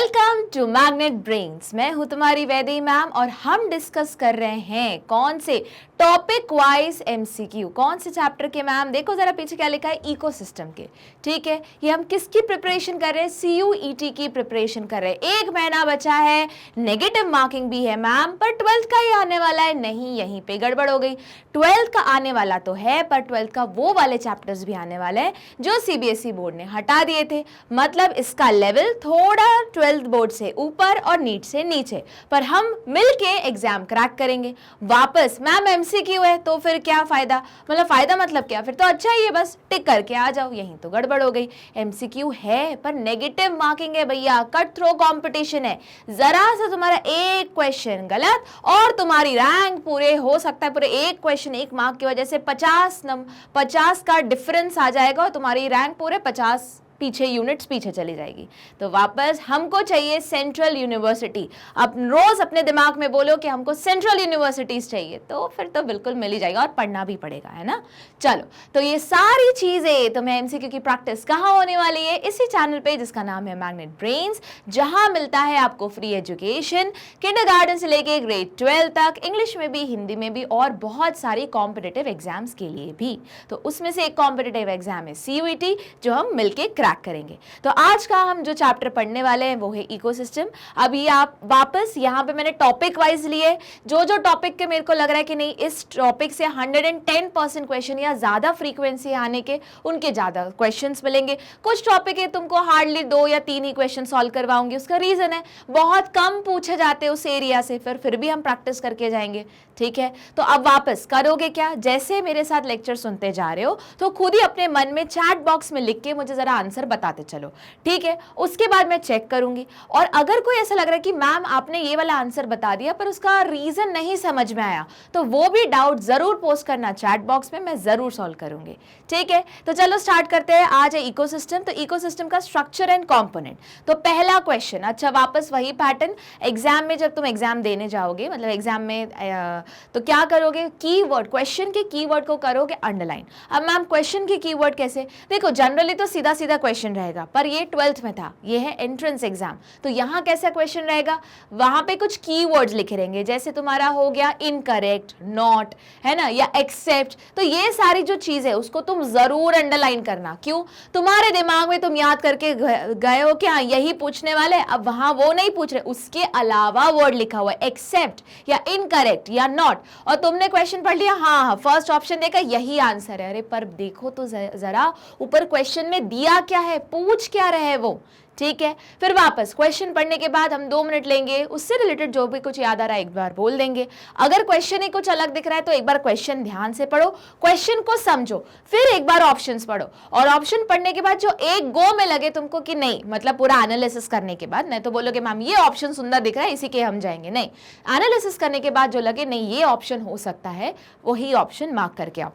Welcome to magnet brains. मैं हूं तुम्हारी वैदेही मैम और हम डिस्कस कर रहे हैं कौन से टॉपिक वाइज एमसीक्यू, कौन से चैप्टर के मैम। देखो जरा पीछे क्या लिखा है, इकोसिस्टम के। ठीक है, ये हम किसकी प्रिपरेशन कर रहे हैं, CUET की प्रिपरेशन कर रहे हैं। 1 महीना बचा है, नेगेटिव मार्किंग भी है मैम, पर 12th का ही आने वाला है। नहीं, यहीं पे गड़बड़ हो गई। 12th का आने वाला तो है, पर 12th का वो वाले चैप्टर्स भी आने वाले हैं जो CBSE बोर्ड ने हटा दिए थे। मतलब इसका लेवल थोड़ा 12th बोर्ड से ऊपर और नीट से नीचे, पर हम मिलके एग्जाम क्रैक करेंगे। वापस मैम MCQ है तो फिर क्या फायदा, मतलब फायदा मतलब क्या, फिर तो अच्छा ही है, बस टिक करके आ जाओ। यहीं तो गड़बड़ हो गई। MCQ है पर नेगेटिव मार्किंग है भैया, कट थ्रो कंपटीशन है। जरा सा तुम्हारा एक क्वेश्चन गलत और तुम्हारी रैंक पूरे हो सकता है, पूरे एक क्वेश्चन 1 मार्क की वजह से 50 का डिफरेंस आ जाएगा और तुम्हारी रैंक पूरे 50 पीछे यूनिट्स पीछे चली जाएगी। तो वापस हमको चाहिए सेंट्रल यूनिवर्सिटी। अब रोज अपने दिमाग में बोलो कि हमको सेंट्रल यूनिवर्सिटीज चाहिए, तो फिर तो बिल्कुल मिल ही जाएगा और पढ़ना भी पड़ेगा, है ना। चलो, तो ये सारी चीजें तुम्हें MCQ की प्रैक्टिस कहाँ होने वाली है, इसी चैनल पे जिसका नाम है मैग्नेट ब्रेन्स, जहां मिलता है आपको फ्री एजुकेशन किंडरगार्टन से लेके ग्रेड 12 तक, इंग्लिश में भी, हिंदी में भी, और बहुत सारी कॉम्पिटिटिव एग्जाम्स के लिए भी। तो उसमें से एक कॉम्पिटिटिव एग्जाम है CUET, जो हम मिलके क्रैक करेंगे। तो आज का हम जो चैप्टर पढ़ने वाले हैं वो है इकोसिस्टम। अभी आप वापस यहाँ पे मैंने टॉपिक वाइज लिए, जो जो टॉपिक के मेरे को लग रहा है कि नहीं इस टॉपिक से 110% क्वेश्चन या ज्यादा फ्रीक्वेंसी आने के, उनके ज्यादा क्वेश्चंस मिलेंगे। कुछ टॉपिक है तुमको हार्डली 2 या 3 ही क्वेश्चन सॉल्व करवाऊंगी। उसका रीजन है बहुत कम पूछे जाते उस एरिया से, फिर भी हम प्रैक्टिस करके जाएंगे। ठीक है, तो अब वापस करोगे क्या, जैसे मेरे साथ लेक्चर सुनते जा रहे हो तो खुद ही अपने मन में चैट बॉक्स में लिख के मुझे जरा आंसर बताते चलो। ठीक है, उसके बाद मैं चेक करूंगी, और अगर कोई ऐसा लग रहा है कि मैम आपने ये वाला आंसर बता दिया पर उसका रीजन नहीं समझ में आया, तो वो भी डाउट जरूर पोस्ट करना चैट बॉक्स में, मैं जरूर सॉल्व करूंगी। ठीक है, तो चलो स्टार्ट करते हैं। आज है इकोसिस्टम। तो इकोसिस्टम का स्ट्रक्चर एंड कंपोनेंट। तो पहला क्वेश्चन, अच्छा वापस वही पैटर्न, एग्जाम में जब तुम एग्जाम देने जाओगे, मतलब एग्जाम में तो क्या करोगे, कीवर्ड, क्वेश्चन के कीवर्ड को करोगे अंडरलाइन। अब मैम क्वेश्चन के कीवर्ड कैसे, देखो जनरली तो सीधा सीधा क्वेश्चन रहेगा, पर ये 12th में था, ये है एंट्रेंस एग्जाम, तो यहाँ कैसा क्वेश्चन रहेगा, वहां पे कुछ कीवर्ड्स लिखे रहेंगे, जैसे तुम्हारा हो गया इनकरेक्ट, नॉट, है ना, या एक्सेप्ट। तो ये सारी जो चीज है उसको तुम जरूर अंडरलाइन करना। क्यों, तुम्हारे दिमाग में तुम याद करके गए हो कि हाँ यही पूछने वाले, अब वहां वो नहीं पूछ रहे, उसके अलावा वर्ड लिखा हुआ है एक्सेप्ट या इनकरेक्ट या नॉट, और तुमने क्वेश्चन पढ़ लिया, हाँ फर्स्ट ऑप्शन देखा यही आंसर है। अरे पर देखो तो जरा ऊपर क्वेश्चन में दिया क्या है, पूछ क्या रहे वो। ठीक है, फिर वापस क्वेश्चन पढ़ने के बाद हम 2 मिनट लेंगे, उससे रिलेटेड जो भी कुछ याद आ रहा है एक बार बोल देंगे। अगर क्वेश्चन ही कुछ अलग दिख रहा है तो एक बार क्वेश्चन ध्यान से पढ़ो, क्वेश्चन को समझो, फिर एक बार ऑप्शंस पढ़ो, और ऑप्शन पढ़ने के बाद जो एक गो में लगे तुमको कि नहीं, मतलब पूरा एनालिसिस करने के बाद, नहीं तो बोलोगे मैम ये ऑप्शन सुंदर दिख रहा है इसी के हम जाएंगे, नहीं, एनालिसिस करने के बाद जो लगे नहीं ये ऑप्शन हो सकता है, वही ऑप्शन मार्क करके आओ।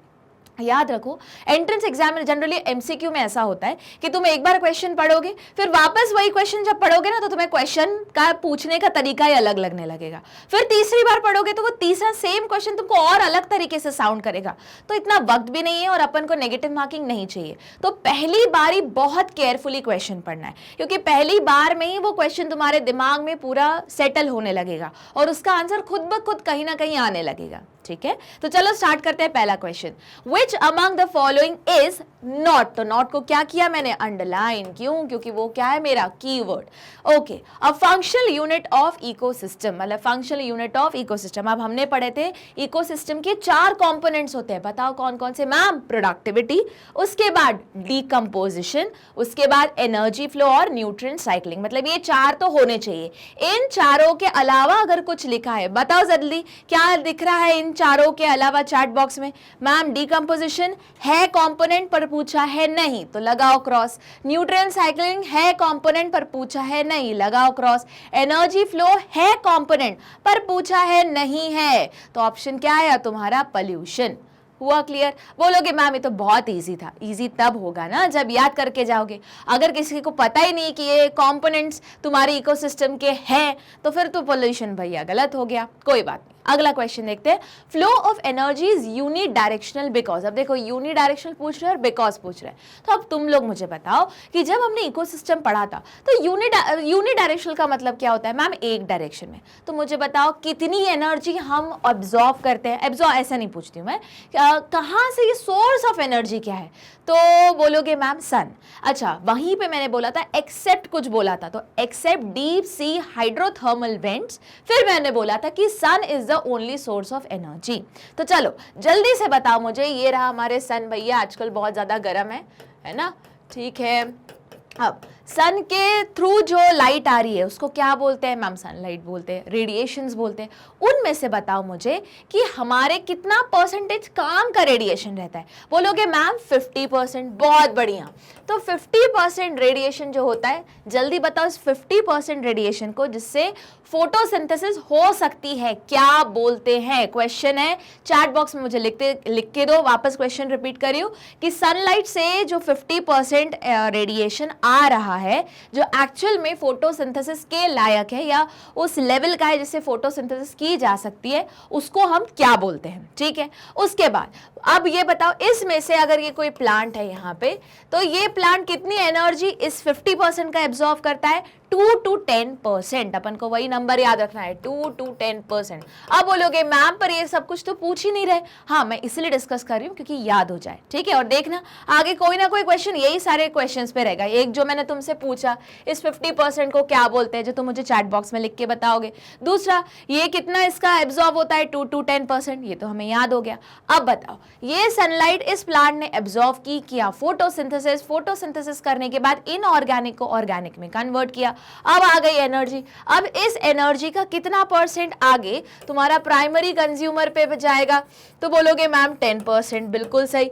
याद रखो एंट्रेंस एग्जाम में जनरली MCQ में ऐसा होता है कि तुम एक बार क्वेश्चन पढ़ोगे, फिर वापस वही क्वेश्चन जब पढ़ोगे ना तो तुम्हें क्वेश्चन का पूछने का तरीका ही अलग लगने लगेगा। फिर तीसरी बार पढ़ोगे तो वो तीसरा सेम क्वेश्चन तुमको और अलग तरीके से साउंड करेगा। तो इतना वक्त भी नहीं है और अपन को नेगेटिव मार्किंग नहीं चाहिए, तो पहली बार ही बहुत केयरफुली क्वेश्चन पढ़ना है, क्योंकि पहली बार में ही वो क्वेश्चन तुम्हारे दिमाग में पूरा सेटल होने लगेगा और उसका आंसर खुद ब खुद कहीं ना कहीं आने लगेगा। ठीक है, तो चलो स्टार्ट करते हैं। पहला question, which among the following is not. तो नॉट को क्या किया मैंने, अंडरलाइन। क्यों, क्योंकि वो क्या है मेरा keyword. Okay, a functional unit of ecosystem, मतलब फंक्शनल यूनिट ऑफ इकोसिस्टम। अब हमने पढ़े थे इकोसिस्टम के 4 कंपोनेंट्स होते हैं, बताओ कौन कौन से मैम, प्रोडक्टिविटी, उसके बाद डीकंपोजिशन, उसके बाद एनर्जी फ्लो और न्यूट्रिएंट साइक्लिंग। मतलब ये 4 तो होने चाहिए। इन चारों के अलावा अगर कुछ लिखा है, बताओ जल्दी क्या दिख रहा है इन चारों के अलावा चैट बॉक्स में। मैम डिकंपोजिशन है कंपोनेंट पर पूछा है नहीं, तो लगाओ क्रॉस। न्यूट्रिएंट साइक्लिंग है कंपोनेंट पर पूछा है नहीं, लगाओ क्रॉस। एनर्जी फ्लो है कंपोनेंट पर पूछा है नहीं है, तो ऑप्शन क्या है तुम्हारा, पोल्यूशन। हुआ क्लियर। बोलोगे मैम ये तो बहुत इजी था, इजी तब होगा ना जब याद करके जाओगे। अगर किसी को पता ही नहीं कि ये कंपोनेंट्स तुम्हारे इकोसिस्टम के हैं तो फिर तो पोल्यूशन भैया गलत हो गया। कोई बात नहीं, अगला क्वेश्चन देखते हैं, flow of energy is unidirectional because. अब देखो यूनि डायरेक्शनल पूछ रहे हैं और बिकॉज पूछ रहे हैं, तो अब तुम लोग मुझे बताओ कि जब हमने इकोसिस्टम पढ़ा था तो यूनि डायरेक्शनल का मतलब क्या होता है मैम, एक डायरेक्शन में। तो मुझे बताओ कितनी एनर्जी हम ऑब्जॉर्व करते हैं, एब्जॉर्व ऐसा नहीं पूछती हूँ मैं, कहाँ से, ये सोर्स ऑफ एनर्जी क्या है, तो बोलोगे मैम सन। अच्छा वहीं पे मैंने बोला था एक्सेप्ट कुछ बोला था, तो except deep sea hydrothermal vents, फिर मैंने बोला था कि sun is the only source of energy. तो चलो जल्दी से बताओ मुझे, ये रहा हमारे सन भैया, आजकल बहुत ज्यादा गर्म है ना, ठीक है। अब सन के थ्रू जो लाइट आ रही है उसको क्या बोलते हैं मैम, सनलाइट बोलते हैं, रेडिएशंस बोलते हैं। उनमें से बताओ मुझे कि हमारे कितना परसेंटेज काम का रेडिएशन रहता है, बोलोगे मैम 50%, बहुत बढ़िया। तो 50% रेडिएशन जो होता है, जल्दी बताओ इस 50% रेडिएशन को जिससे फोटोसिंथेसिस हो सकती है क्या बोलते हैं, क्वेश्चन है, चैट बॉक्स में मुझे लिख के दो, वापस क्वेश्चन रिपीट करियो कि सनलाइट से जो 50% रेडिएशन आ रहा है जो एक्चुअल में फोटोसिंथेसिस के लायक है या उस लेवल का है जिससे फोटोसिंथेसिस की जा सकती है, उसको हम क्या बोलते हैं, ठीक है। उसके बाद अब ये बताओ इसमें से अगर ये कोई प्लांट है यहाँ पे, तो ये प्लांट कितनी एनर्जी इस 50% का एब्जॉर्व करता है, 2 to 10%। अपन को वही नंबर याद रखना है, 2 to 10%। अब बोलोगे मैम पर ये सब कुछ तो पूछ ही नहीं रहे, हाँ मैं इसलिए डिस्कस कर रही हूँ क्योंकि याद हो जाए, ठीक है। और देखना आगे कोई ना कोई क्वेश्चन यही सारे क्वेश्चंस पे रहेगा, एक जो मैंने तुमसे पूछा इस 50% को क्या बोलते हैं, जो तुम मुझे चैट बॉक्स में लिख के बताओगे। दूसरा ये कितना इसका एब्जॉर्ब होता है, 2 to 10%, ये तो हमें याद हो गया। अब बताओ ये सनलाइट इस प्लांट ने एब्जॉर्ब की, किया फोटोसिंथेसिस करने के बाद इनऑर्गेनिक को ऑर्गेनिक में कन्वर्ट किया, अब आ गई एनर्जी। अब इस एनर्जी का कितना परसेंट आगे तुम्हारा प्राइमरी कंज्यूमर पे जाएगा, तो बोलोगे मैम 10%, बिल्कुल सही।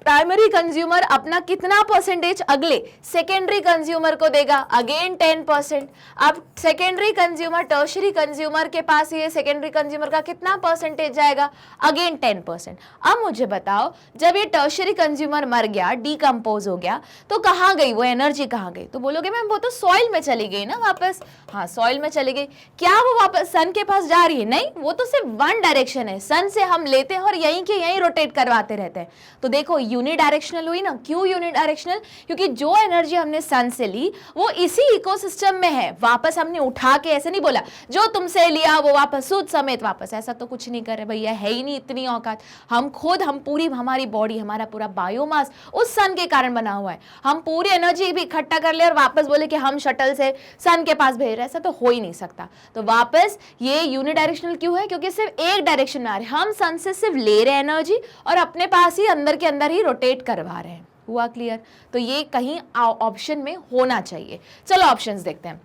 प्राइमरी कंज्यूमर अपना कितना परसेंटेज अगले सेकेंडरी कंज्यूमर को देगा, अगेन 10%। अब सेकेंडरी कंज्यूमर टर्शरी कंज्यूमर के पास ये सेकेंडरी कंज्यूमर का कितना परसेंटेज जाएगा, अगेन 10%। अब मुझे बताओ जब ये टर्शरी कंज्यूमर मर गया, डीकंपोज हो गया, तो कहाँ गई वो एनर्जी, कहाँ गई, तो बोलोगे मैम वो तो सॉइल में चली गई ना वापस, हाँ सॉइल में चली गई। क्या वो वापस सन के पास जा रही है, नहीं, वो तो सिर्फ वन डायरेक्शन है, सन से हम लेते हैं और यहीं के यहीं रोटेट करवाते रहते हैं। तो देखो यूनिडायरेक्शनल हुई ना, क्यों यूनिडायरेक्शनल, क्योंकि जो एनर्जी हमने सन से ली वो इसी इकोसिस्टम में है, वापस हमने उठा के ऐसे नहीं बोला जो तुमसे लिया वो वापस सूद समेत वापस, ऐसा तो कुछ नहीं कर रहे भैया, है ही नहीं इतनी औकात। हम खुद, हम पूरी हमारी बॉडी, हमारा पूरा बायोमास उस सन के कारण बना हुआ है, हम पूरी एनर्जी भी इकट्ठा कर ले और वापस बोले कि हम शटल से सन के पास भेज रहे, ऐसा तो हो ही नहीं सकता। तो वापस ये यूनिडायरेक्शनल क्यों है, क्योंकि सिर्फ एक डायरेक्शन में आ रहे, हम सन से सिर्फ ले रहे एनर्जी और अपने पास ही अंदर के अंदर ही रोटेट करवा रहे हैं। हुआ क्लियर? तो ये कहीं ऑप्शन में होना चाहिए। चलो ऑप्शंस देखते हैं।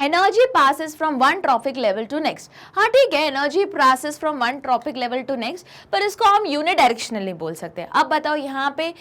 Energy passes from one trophic level to next, हाँ ठीक है, energy passes from one trophic level to next, पर इसको हम यूनिडायरेक्शनल नहीं बोल सकते। अब बताओ यहाँ पे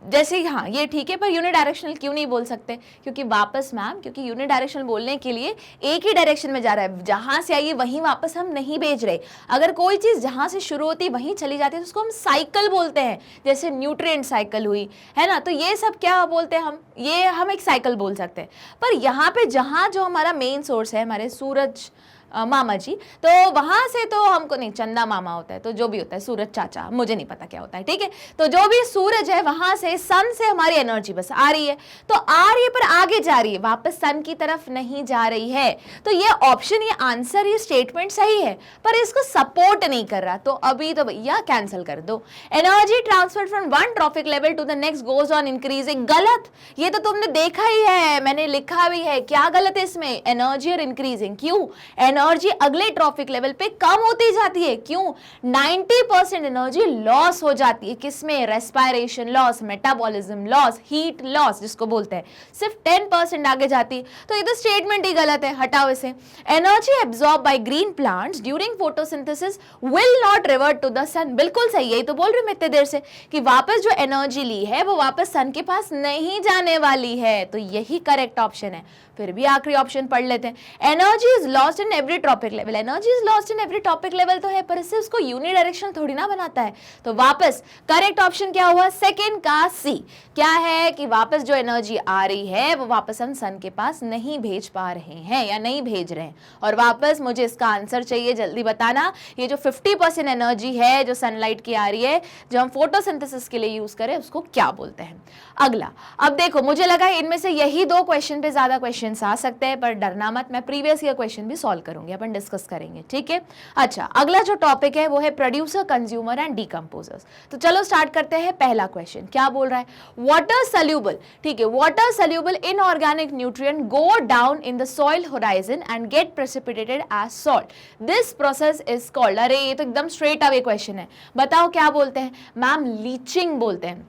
जैसे हाँ ये ठीक है, पर यूनिडायरेक्शनल क्यों नहीं बोल सकते, क्योंकि वापस मैम, क्योंकि यूनिडायरेक्शनल बोलने के लिए एक ही डायरेक्शन में जा रहा है, जहाँ से आई वहीं वापस हम नहीं भेज रहे। अगर कोई चीज़ जहाँ से शुरू होती वहीं चली जाती है तो उसको हम साइकिल बोलते हैं, जैसे न्यूट्रिएंट साइकिल हुई है ना, तो ये सब क्या बोलते हैं हम, ये हम एक साइकिल बोल सकते हैं। पर यहाँ पे जहाँ जो हमारा मेन सोर्स है हमारे सूरज मामा जी, तो वहां से तो हमको नहीं, चंदा मामा होता है, तो जो भी होता है, सूरज चाचा, मुझे नहीं पता क्या होता है, ठीक है। तो जो भी सूरज है वहां से, सन से हमारी एनर्जी बस आ रही है, तो आ रही है पर आगे जा रही है, वापस सन की तरफ नहीं जा रही है। तो ये ऑप्शन, ये आंसर, ये स्टेटमेंट सही है, पर इसको सपोर्ट नहीं कर रहा, तो अभी तो भैया कैंसिल कर दो। Energy transfer from one trophic level to the next goes on increasing, गलत। ये तो तुमने देखा ही है, मैंने लिखा भी है, क्या गलत है इसमें, एनर्जी और इंक्रीजिंग, क्यों, एनर्जी अगले ट्रॉपिक लेवल पे कम होती जाती है, क्यों, 90% एनर्जी लॉस हो जाती है, किसमें, respiration loss, metabolism loss, heat loss जिसको बोलते हैं, सिर्फ 10% आगे जाती। तो ये तो स्टेटमेंट ही गलत है, हटाओ इसे। Energy absorb by green plants during photosynthesis will not revert to the sun, बिल्कुल सही, यही तो बोल रही हूं मैं इतने देर से कि वापस जो एनर्जी ली है वो वापस सन के पास नहीं जाने वाली है, तो यही करेक्ट ऑप्शन है। फिर भी आखिरी ऑप्शन पढ़ लेते हैं। Energy is lost in every topic level, energy is lost in every topic level तो है, पर इससे उसको यूनिडायरेक्शनल थोड़ी ना बनाता है। तो वापस करेक्ट ऑप्शन क्या हुआ, सेकंड का सी। क्या है कि वापस जो एनर्जी आ रही है वो वापस हम सन के पास नहीं भेज पा रहे हैं या नहीं भेज रहे हैं। और वापस मुझे इसका आंसर चाहिए, जल्दी बताना। ये जो 50% एनर्जी है जो सनलाइट की आ रही है, जो हम फोटोसिंथेसिस के लिए यूज करें, उसको क्या बोलते हैं। अगला, अब देखो मुझे लगा इनमें से यही 2 क्वेश्चन पे ज्यादा क्वेश्चंस आ सकते हैं, पर डरना मत, मैं प्रीवियस ईयर क्वेश्चन भी सॉल्व करूंगी, अपन डिस्कस करेंगे, ठीक है। अच्छा, अगला जो टॉपिक है वो है प्रोड्यूसर, कंज्यूमर एंड डीकंपोजर्स। तो चलो स्टार्ट करते हैं। पहला क्वेश्चन क्या बोल रहा है, वाटर सॉल्यूबल, ठीक है, water soluble inorganic nutrient go down in the soil horizon and get precipitated as salt, this process is called. अरे ये तो एकदम स्ट्रेट अवे क्वेश्चन है, बताओ क्या बोलते हैं मैम, लीचिंग बोलते हैं,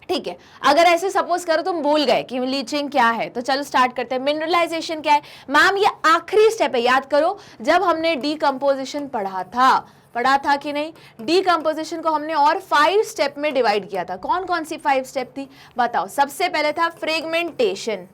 ठीक है। अगर ऐसे सपोज करो तुम भूल गए कि लीचिंग क्या है, तो चलो स्टार्ट करते हैं। मिनरलाइजेशन क्या है मैम, ये आखिरी स्टेप है, याद करो जब हमने डीकंपोजिशन पढ़ा था कि नहीं। डीकंपोजिशन को हमने और 5 स्टेप में डिवाइड किया था। कौन कौन सी 5 स्टेप थी बताओ। सबसे पहले था फ्रेगमेंटेशन,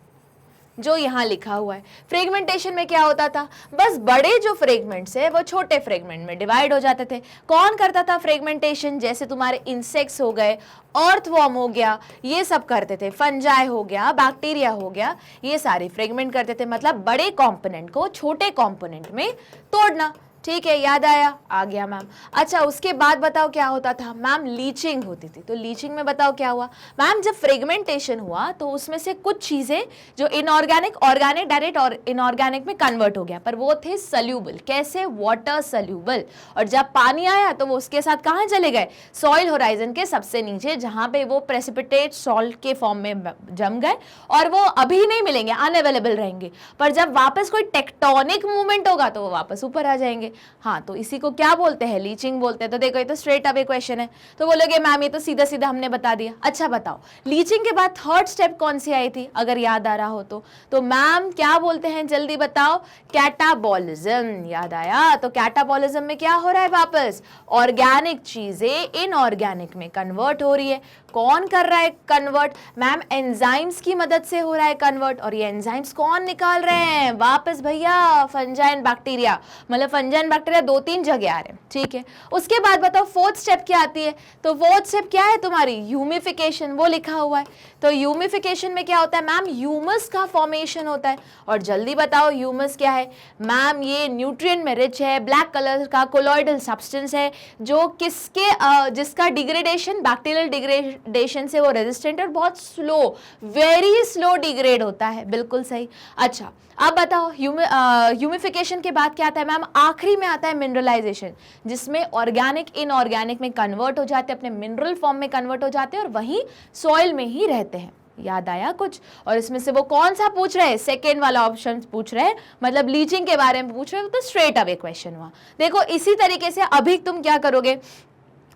जो यहाँ लिखा हुआ है। फ्रेगमेंटेशन में क्या होता था, बस बड़े जो फ्रेगमेंट्स है वो छोटे फ्रेगमेंट में डिवाइड हो जाते थे। कौन करता था फ्रेगमेंटेशन, जैसे तुम्हारे इंसेक्ट्स हो गए, अर्थवॉर्म हो गया, ये सब करते थे। फंजाई हो गया, बैक्टीरिया हो गया, ये सारे फ्रेगमेंट करते थे, मतलब बड़े कंपोनेंट को छोटे कंपोनेंट में तोड़ना, ठीक है। याद आया, आ गया मैम। अच्छा, उसके बाद बताओ क्या होता था मैम, लीचिंग होती थी। तो लीचिंग में बताओ क्या हुआ मैम, जब फ्रेगमेंटेशन हुआ तो उसमें से कुछ चीजें जो इनऑर्गेनिक, ऑर्गेनिक, डायरेक्ट और इनऑर्गेनिक में कन्वर्ट हो गया, पर वो थे सल्यूबल। कैसे, वाटर सल्यूबल। और जब पानी आया तो वो उसके साथ कहाँ चले गए, सॉइल होराइजन के सबसे नीचे, जहां पे वो प्रेसिपिटेट सॉल्ट के फॉर्म में जम गए, और वो अभी नहीं मिलेंगे, अनअवेलेबल रहेंगे। पर जब वापस कोई टेक्टोनिक मूवमेंट होगा तो वो वापस ऊपर आ जाएंगे। हाँ, तो इसी को क्या बोलते हैं, लीचिंग बोलते हैं। तो देखो ये तो स्ट्रेट अवे क्वेश्चन है, तो बोलोगे मैम ये तो सीधा सीधा हमने बता दिया। अच्छा बताओ, लीचिंग के बाद थर्ड स्टेप कौन सी आई थी, अगर याद आ रहा हो तो मैम क्या बोलते हैं, जल्दी बताओ। कैटाबॉलिज्म। याद आया, तो कैटाबॉलिज्म में क्या हो रहा है, वापस ऑर्गेनिक चीजें इनऑर्गेनिक में कन्वर्ट हो रही है। कौन कर रहा है कन्वर्ट मैम, एंजाइम्स की मदद से हो रहा है कन्वर्ट। और ये एंजाइम्स कौन निकाल रहे हैं, वापस भैया फंजाई एंड बैक्टीरिया, मतलब फंजाई एंड बैक्टीरिया 2-3 जगह आ रहे हैं, ठीक है। उसके बाद बताओ फोर्थ स्टेप क्या आती है, तो फोर्थ स्टेप क्या है तुम्हारी, ह्यूमिफिकेशन, वो लिखा हुआ है। तो ह्यूमिफिकेशन में क्या होता है मैम, ह्यूमस का फॉर्मेशन होता है। और जल्दी बताओ ह्यूमस क्या है मैम, ये न्यूट्रिएंट में रिच है, ब्लैक कलर का कोलॉइडल सब्सटेंस है, जो किसके जिसका डिग्रेडेशन, बैक्टीरियल डिग्रेडेशन से वो रेजिस्टेंट है और बहुत स्लो, वेरी स्लो डिग्रेड होता है। बिल्कुल सही। अच्छा, अब बताओ ह्यूमिफिकेशन के बाद क्या आता है मैम, आखिरी में आता है मिनरलाइजेशन, जिसमें ऑर्गेनिक इनऑर्गेनिक में कन्वर्ट हो जाते हैं, अपने मिनरल फॉर्म में कन्वर्ट हो जाते हैं और वहीं सॉइल में ही रहते हैं। याद आया कुछ। और इसमें से वो कौन सा पूछ रहे हैं, सेकेंड वाला ऑप्शन पूछ रहे हैं, मतलब लीचिंग के बारे में पूछ रहे हैं, तो स्ट्रेट अवे क्वेश्चन हुआ। देखो इसी तरीके से अभी तुम क्या करोगे,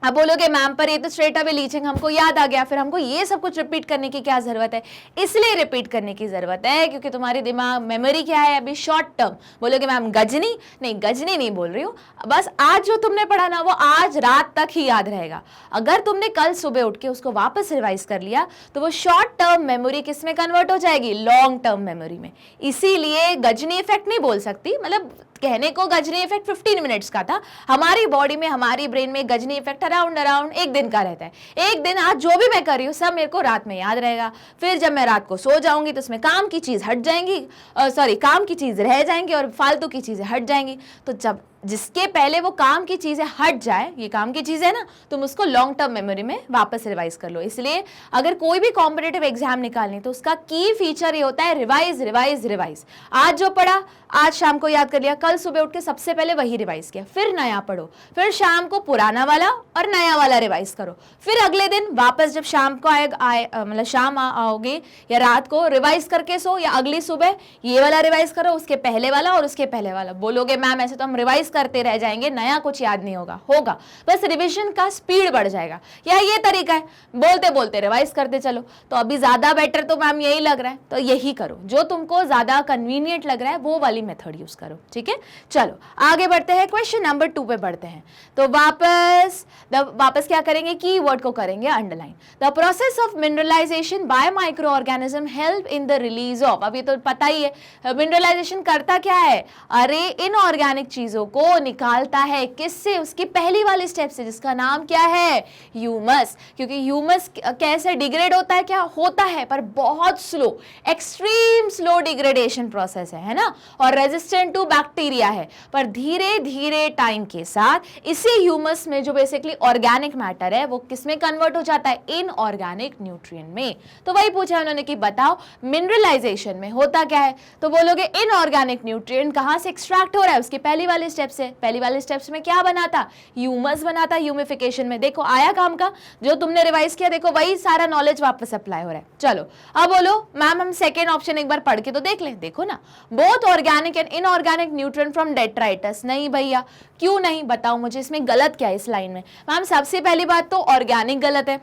अब बोलोगे मैम पर ये तो स्ट्रेट अवे लीचिंग हमको याद आ गया, फिर हमको ये सब कुछ रिपीट करने की क्या जरूरत है। इसलिए रिपीट करने की जरूरत है क्योंकि तुम्हारी दिमाग मेमोरी क्या है अभी, शॉर्ट टर्म। बोलोगे मैम गजनी, नहीं गजनी नहीं बोल रही हूँ, बस आज जो तुमने पढ़ा ना वो आज रात तक ही याद रहेगा। अगर तुमने कल सुबह उठ के उसको वापस रिवाइज कर लिया तो वो शॉर्ट टर्म मेमोरी किस में कन्वर्ट हो जाएगी, लॉन्ग टर्म मेमोरी में। इसीलिए गजनी इफेक्ट नहीं बोल सकती, मतलब कहने को गजनी इफेक्ट 15 मिनट्स का था, हमारी बॉडी में, हमारी ब्रेन में गजनी इफेक्ट अराउंड 1 दिन का रहता है। 1 दिन आज जो भी मैं कर रही हूँ सब मेरे को रात में याद रहेगा, फिर जब मैं रात को सो जाऊंगी तो उसमें काम की चीज हट जाएंगी, काम की चीज रह जाएंगी और फालतू की चीजें हट जाएंगी। तो जब जिसके पहले वो काम की चीजें हट जाए, ये काम की चीज है ना, तुम उसको लॉन्ग टर्म मेमोरी में वापस रिवाइज कर लो। इसलिए अगर कोई भी कॉम्पिटिटिव एग्जाम निकालनी तो उसका की फीचर ये होता है रिवाइज रिवाइज रिवाइज। आज जो पढ़ा आज शाम को याद कर लिया, कल सुबह उठ के सबसे पहले वही रिवाइज किया, फिर नया पढ़ो, फिर शाम को पुराना वाला और नया वाला रिवाइज करो, फिर अगले दिन वापस जब शाम को मतलब शाम आओगे या रात को रिवाइज करके सो, या अगली सुबह ये वाला रिवाइज करो, उसके पहले वाला और उसके पहले वाला। बोलोगे मैम ऐसे तो हम रिवाइज करते रह जाएंगे, नया कुछ याद नहीं होगा, बस रिविजन का स्पीड बढ़ जाएगा। या ये तरीका है, बोलते बोलते रिवाइज करते चलो। तो अभी ज्यादा बेटर तो मैम यही लग रहा है, तो यही करो, जो तुमको ज्यादा कन्वीनियंट लग रहा है वो वाली मेथड यूज करो, ठीक है। चलो आगे बढ़ते हैं, क्वेश्चन नंबर 2 पे बढ़ते हैं। तो वापस क्या करेंगे, कीवर्ड को करेंगे underline. The process of mineralization by micro organism help in the release of, अब ये तो पता ही है मिनरलाइजेशन करता क्या है, अरे इनऑर्गेनिक चीजों को निकालता है, किससे, उसकी पहली वाली स्टेप से, जिसका नाम क्या है, ह्यूमस। क्योंकि ह्यूमस कैसे डिग्रेड होता है, क्या होता है, पर बहुत slow, extreme slow degradation process है ना, और रेजिस्टेंट टू बैक्टीरिया है, पर धीरे धीरे टाइम के साथ इसी ह्यूमस में जो बेसिकली ऑर्गेनिक मैटर है वो किसमें कन्वर्ट हो जाता है, इनऑर्गेनिक न्यूट्रिएंट में। तो वही पूछा उन्होंने कि बताओ मिनरलाइजेशन में होता क्या है, तो बोलोगे इनऑर्गेनिक न्यूट्रिएंट कहां से एक्सट्रैक्ट हो रहा है, उसकी पहली वाली स्टेप से। पहली वाली स्टेप्स में क्या बनाता, ह्यूमस बनाता, ह्यूमिफिकेशन में। देखो आया काम का, जो तुमने रिवाइज किया, देखो वही सारा नॉलेज वापस अप्लाई हो रहा है। चलो अब बोलो मैम हम सेकेंड ऑप्शन एक बार पढ़ के तो देख ले, देखो ना, both organic and inorganic nutrient from detritus. नहीं भैया, क्यों नहीं, बताओ मुझे इसमें गलत क्या है इस लाइन में। मैम सबसे पहली बात तो ऑर्गेनिक गलत है,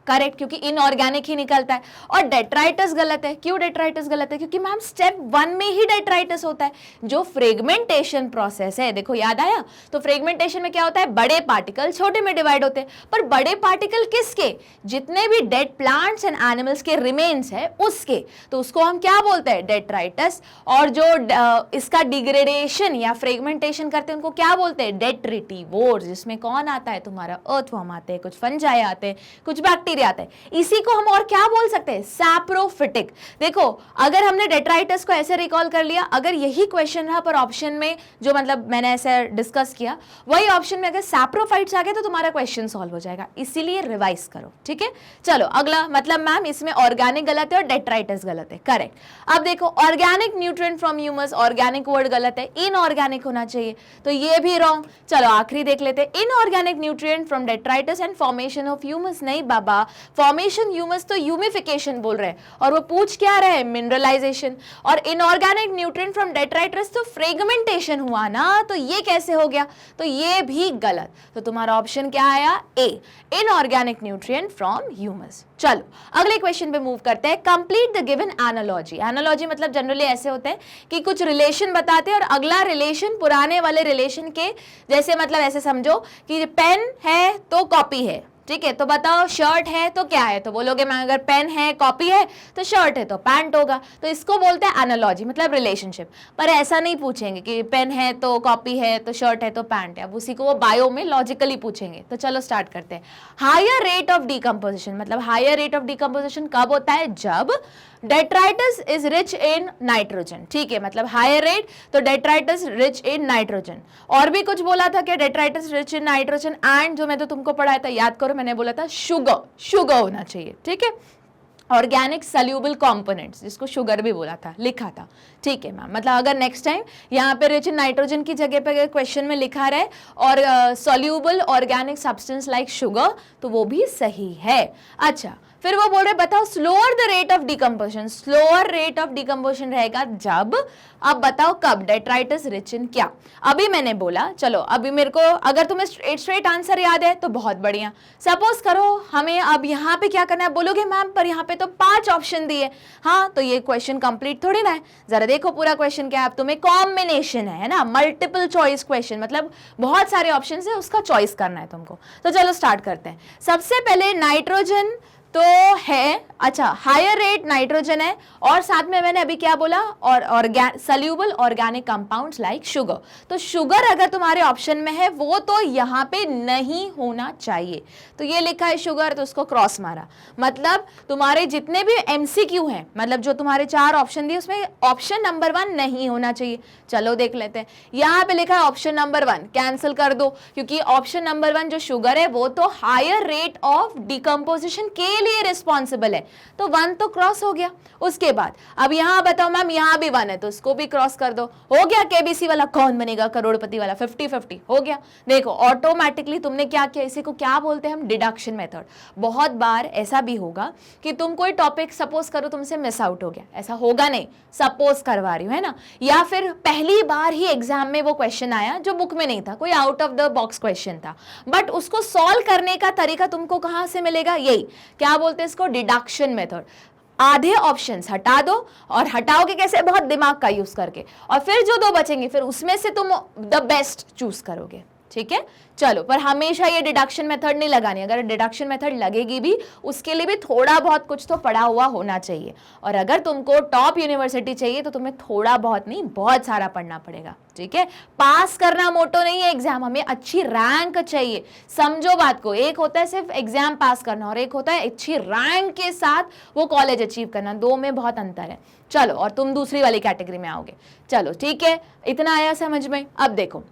करेक्ट, क्योंकि इनऑर्गेनिक ही निकलता है। और डेट्राइटस गलत है, क्यों डेट्राइटस गलत है, क्योंकि मैम स्टेप 1 में ही डेट्राइटस होता है, जो फ्रेगमेंटेशन प्रोसेस है। देखो याद आया, तो फ्रेगमेंटेशन में क्या होता है, बड़े पार्टिकल छोटे में डिवाइड होते हैं, पर बड़े पार्टिकल किसके, जितने भी डेड प्लांट्स एंड एनिमल्स के रिमेन्स है उसके, तो उसको हम क्या बोलते हैं, डेट्राइटस। और जो इसका डिग्रेडेशन या फ्रेगमेंटेशन करते हैं उनको क्या बोलते हैं, डेट्रिटिवोर्स, जिसमें कौन आता है, तुम्हारा अर्थवर्म आते हैं, कुछ फंजाई आते हैं, कुछ बैक्टीरिया आता है। इसी को हम और क्या बोल सकते हैं, सैप्रोफिटिक। देखो अगर हमने डेट्राइटस को ऐसे रिकॉल कर लिया, अगर यही क्वेश्चन रहा पर ऑप्शन में जो मतलब मैंने ऐसे डिस्कस किया, वही ऑप्शन में अगर सैप्रोफाइट्स आ गए तो तुम्हारा क्वेश्चन सॉल्व हो जाएगा, इसीलिए रिवाइज करो, ठीक है। चलो अगला, मतलब मैम इसमें ऑर्गेनिक गलत है और डेट्राइटस गलत है, करेक्ट। अब देखो organic nutrient from humus, organic word गलत है, इनऑर्गेनिक होना चाहिए, तो ये भी रॉन्ग। चलो आखिरी देख लेते हैं, inorganic nutrient from detritus and formation of humus. नहीं बाबा, फॉर्मेशन ह्यूमस तो ह्यूमिफिकेशन बोल रहे हैं, और वो पूछ क्या रहे हैं, मिनरलाइजेशन। और इनऑर्गेनिक न्यूट्रिएंट फ्रॉम डेट्राइटस तो फ्रेगमेंटेशन हुआ ना, तो ये कैसे हो गया, तो ये भी गलत। तो तुम्हारा ऑप्शन क्या आया, ए, इनऑर्गेनिक न्यूट्रिएंट फ्रॉम ह्यूमस। चलो अगले क्वेश्चन पे मूव करते हैं, complete the given analogy. Analogy मतलब जनरली ऐसे होते हैं कि कुछ रिलेशन बताते हैं और अगला रिलेशन पुराने वाले रिलेशन के जैसे, मतलब ऐसे समझो कि पेन है तो कॉपी है, ठीक है, तो बताओ शर्ट है तो क्या है, तो बोलोगे मैं अगर पेन है कॉपी है तो शर्ट है तो पैंट होगा, तो इसको बोलते हैं एनालॉजी, मतलब रिलेशनशिप। पर ऐसा नहीं पूछेंगे कि पेन है तो कॉपी है तो शर्ट है तो पैंट है, अब उसी को वो बायो में लॉजिकली पूछेंगे। तो चलो स्टार्ट करते हैं। हायर रेट ऑफ डिकम्पोजिशन, मतलब हायर रेट ऑफ डिकम्पोजिशन कब होता है, जब detritus is rich in nitrogen, ठीक है, मतलब हायर रेट, तो डेट्राइटस रिच इन नाइट्रोजन। और भी कुछ बोला था कि detritus rich in nitrogen and, जो मैं तो तुमको पढ़ाया था याद करो, मैंने बोला था शुगर होना चाहिए, ठीक है, ऑर्गेनिक सल्यूबल कंपोनेंट्स, जिसको शुगर भी बोला था, लिखा था, ठीक है मैम। मतलब अगर नेक्स्ट टाइम यहाँ पे रिच इन नाइट्रोजन की जगह पे क्वेश्चन में लिखा रहे और soluble organic substance like sugar, तो वो भी सही है। अच्छा, फिर वो बोल रहे बताओ slower the rate of decomposition, slower rate of decomposition रहेगा जब, अब बताओ कब, डेट्राइटस रिच इन क्या। अभी मैंने बोला, चलो अभी मेरे को अगर तुम्हें स्ट्रेट आंसर याद है तो बहुत बढ़िया। सपोज करो हमें अब यहाँ पे क्या करना है, बोलोगे मैम पर यहाँ पे तो 5 ऑप्शन दिए, हाँ तो ये क्वेश्चन कंप्लीट थोड़ी ना है, जरा देखो पूरा क्वेश्चन क्या है। अब तुम्हें कॉम्बिनेशन है ना, मल्टीपल चॉइस क्वेश्चन, मतलब बहुत सारे ऑप्शन है, उसका चॉइस करना है तुमको। तो चलो स्टार्ट करते हैं। सबसे पहले नाइट्रोजन तो है, अच्छा हायर रेट नाइट्रोजन है, और साथ में मैंने अभी क्या बोला, और soluble organic compounds like sugar. तो शुगर अगर तुम्हारे ऑप्शन में है वो तो यहाँ पे नहीं होना चाहिए, तो ये लिखा है शुगर, तो उसको क्रॉस मारा। मतलब तुम्हारे जितने भी एमसीक्यू हैं, मतलब जो तुम्हारे 4 ऑप्शन दिए उसमें ऑप्शन नंबर 1 नहीं होना चाहिए। चलो देख लेते हैं, यहाँ पे लिखा है ऑप्शन नंबर 1, कैंसिल कर दो, क्योंकि ऑप्शन नंबर 1 जो शुगर है वो तो हायर रेट ऑफ डिकम्पोजिशन के लिए रिस्पॉन्सिबल है, तो 1 तो क्रॉस हो गया। उसके बाद अब यहाँ बताओ मैम, यहाँ भी 1 है तो इसको भी क्रॉस कर दो, हो गया। केबीसी वाला कौन बनेगा करोड़पति वाला, 50-50 हो गया। देखो ऑटोमेटिकली तुमने क्या किया, इसी को क्या बोलते हैं हम, डिडक्शन मेथड। बहुत बार ऐसा भी होगा कि तुम कोई टॉपिक सपोज करो तुमसे मिस आउट हो गया, ऐसा होगा नहीं, सपोज करवा रही हूँ, है ना, या फिर पहली बार ही एग्जाम में वो क्वेश्चन आया जो बुक में नहीं था, कोई out of the box question था, बट उसको सॉल्व करने का तरीका तुमको कहां से मिलेगा, यही क्या बोलते हैं इसको, डिडक्शन मेथड। आधे ऑप्शंस हटा दो, और हटाओगे कैसे, बहुत दिमाग का यूज करके, और फिर जो 2 बचेंगे फिर उसमें से तुम द बेस्ट चूज करोगे, ठीक है। चलो, पर हमेशा ये डिडक्शन मेथड नहीं लगानी, अगर डिडक्शन मेथड लगेगी भी उसके लिए भी थोड़ा बहुत कुछ तो पढ़ा हुआ होना चाहिए, और अगर तुमको टॉप यूनिवर्सिटी चाहिए तो तुम्हें थोड़ा बहुत नहीं बहुत सारा पढ़ना पड़ेगा, ठीक है। पास करना मोटो नहीं है एग्जाम, हमें अच्छी रैंक चाहिए, समझो बात को। एक होता है सिर्फ एग्जाम पास करना और एक होता है अच्छी रैंक के साथ वो कॉलेज अचीव करना, 2 में बहुत अंतर है। चलो, और तुम दूसरी वाली कैटेगरी में आओगे, चलो ठीक है, इतना आया समझ में। अब देखो,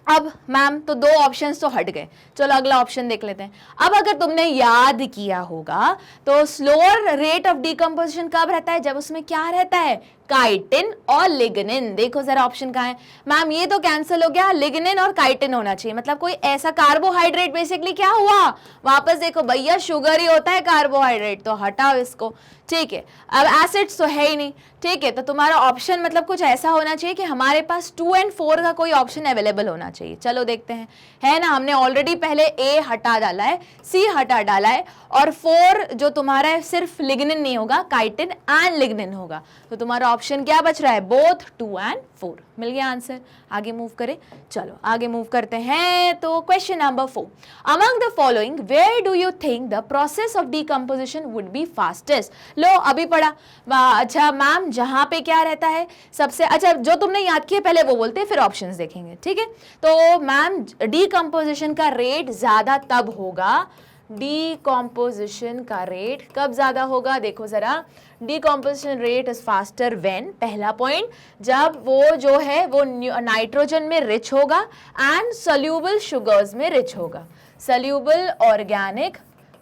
अब मैम तो 2 ऑप्शंस तो हट गए, चलो अगला ऑप्शन देख लेते हैं। अब अगर तुमने याद किया होगा तो स्लोअर रेट ऑफ डिकम्पोजिशन कब रहता है, जब उसमें क्या रहता है, काइटिन और लिग्निन। देखो जरा ऑप्शन कहाँ है मैम, ये तो कैंसिल हो गया, लिग्निन और काइटिन होना चाहिए, मतलब कोई ऐसा कार्बोहाइड्रेट बेसिकली क्या हुआ, वापस देखो भैया शुगर ही होता है कार्बोहाइड्रेट, तो हटाओ इसको, ठीक है। अब एसिड्स तो है ही नहीं, ठीक है, तो तुम्हारा ऑप्शन मतलब कुछ ऐसा होना चाहिए कि हमारे पास 2 और 4 का कोई ऑप्शन अवेलेबल होना चाहिए। चलो देखते हैं, है ना, हमने ऑलरेडी पहले ए हटा डाला है, सी हटा डाला है, और 4 जो तुम्हारा है सिर्फ लिग्निन नहीं होगा, काइटिन एंड लिग्निन होगा, तो तुम्हारा ऑप्शन क्या बच रहा है, बोथ 2 और 4। मिल गया आंसर। आगे मूव करें, चलो आगे मूव करते हैं। तो question number 4, among the following where do you think the process of decomposition would be fastest. लो अभी पढ़ा, अच्छा मैम जहां पे क्या रहता है सबसे, अच्छा जो तुमने याद किया पहले वो बोलते हैं, फिर ऑप्शंस देखेंगे, ठीक है। तो मैम डिकम्पोजिशन का रेट ज्यादा तब होगा, डिकम्पोजिशन का रेट कब ज्यादा होगा, देखो जरा, decomposition rate is faster when, पहला पॉइंट, जब वो जो है वो नाइट्रोजन में रिच होगा एंड सोल्यूबल शुगर्स में रिच होगा। Soluble organic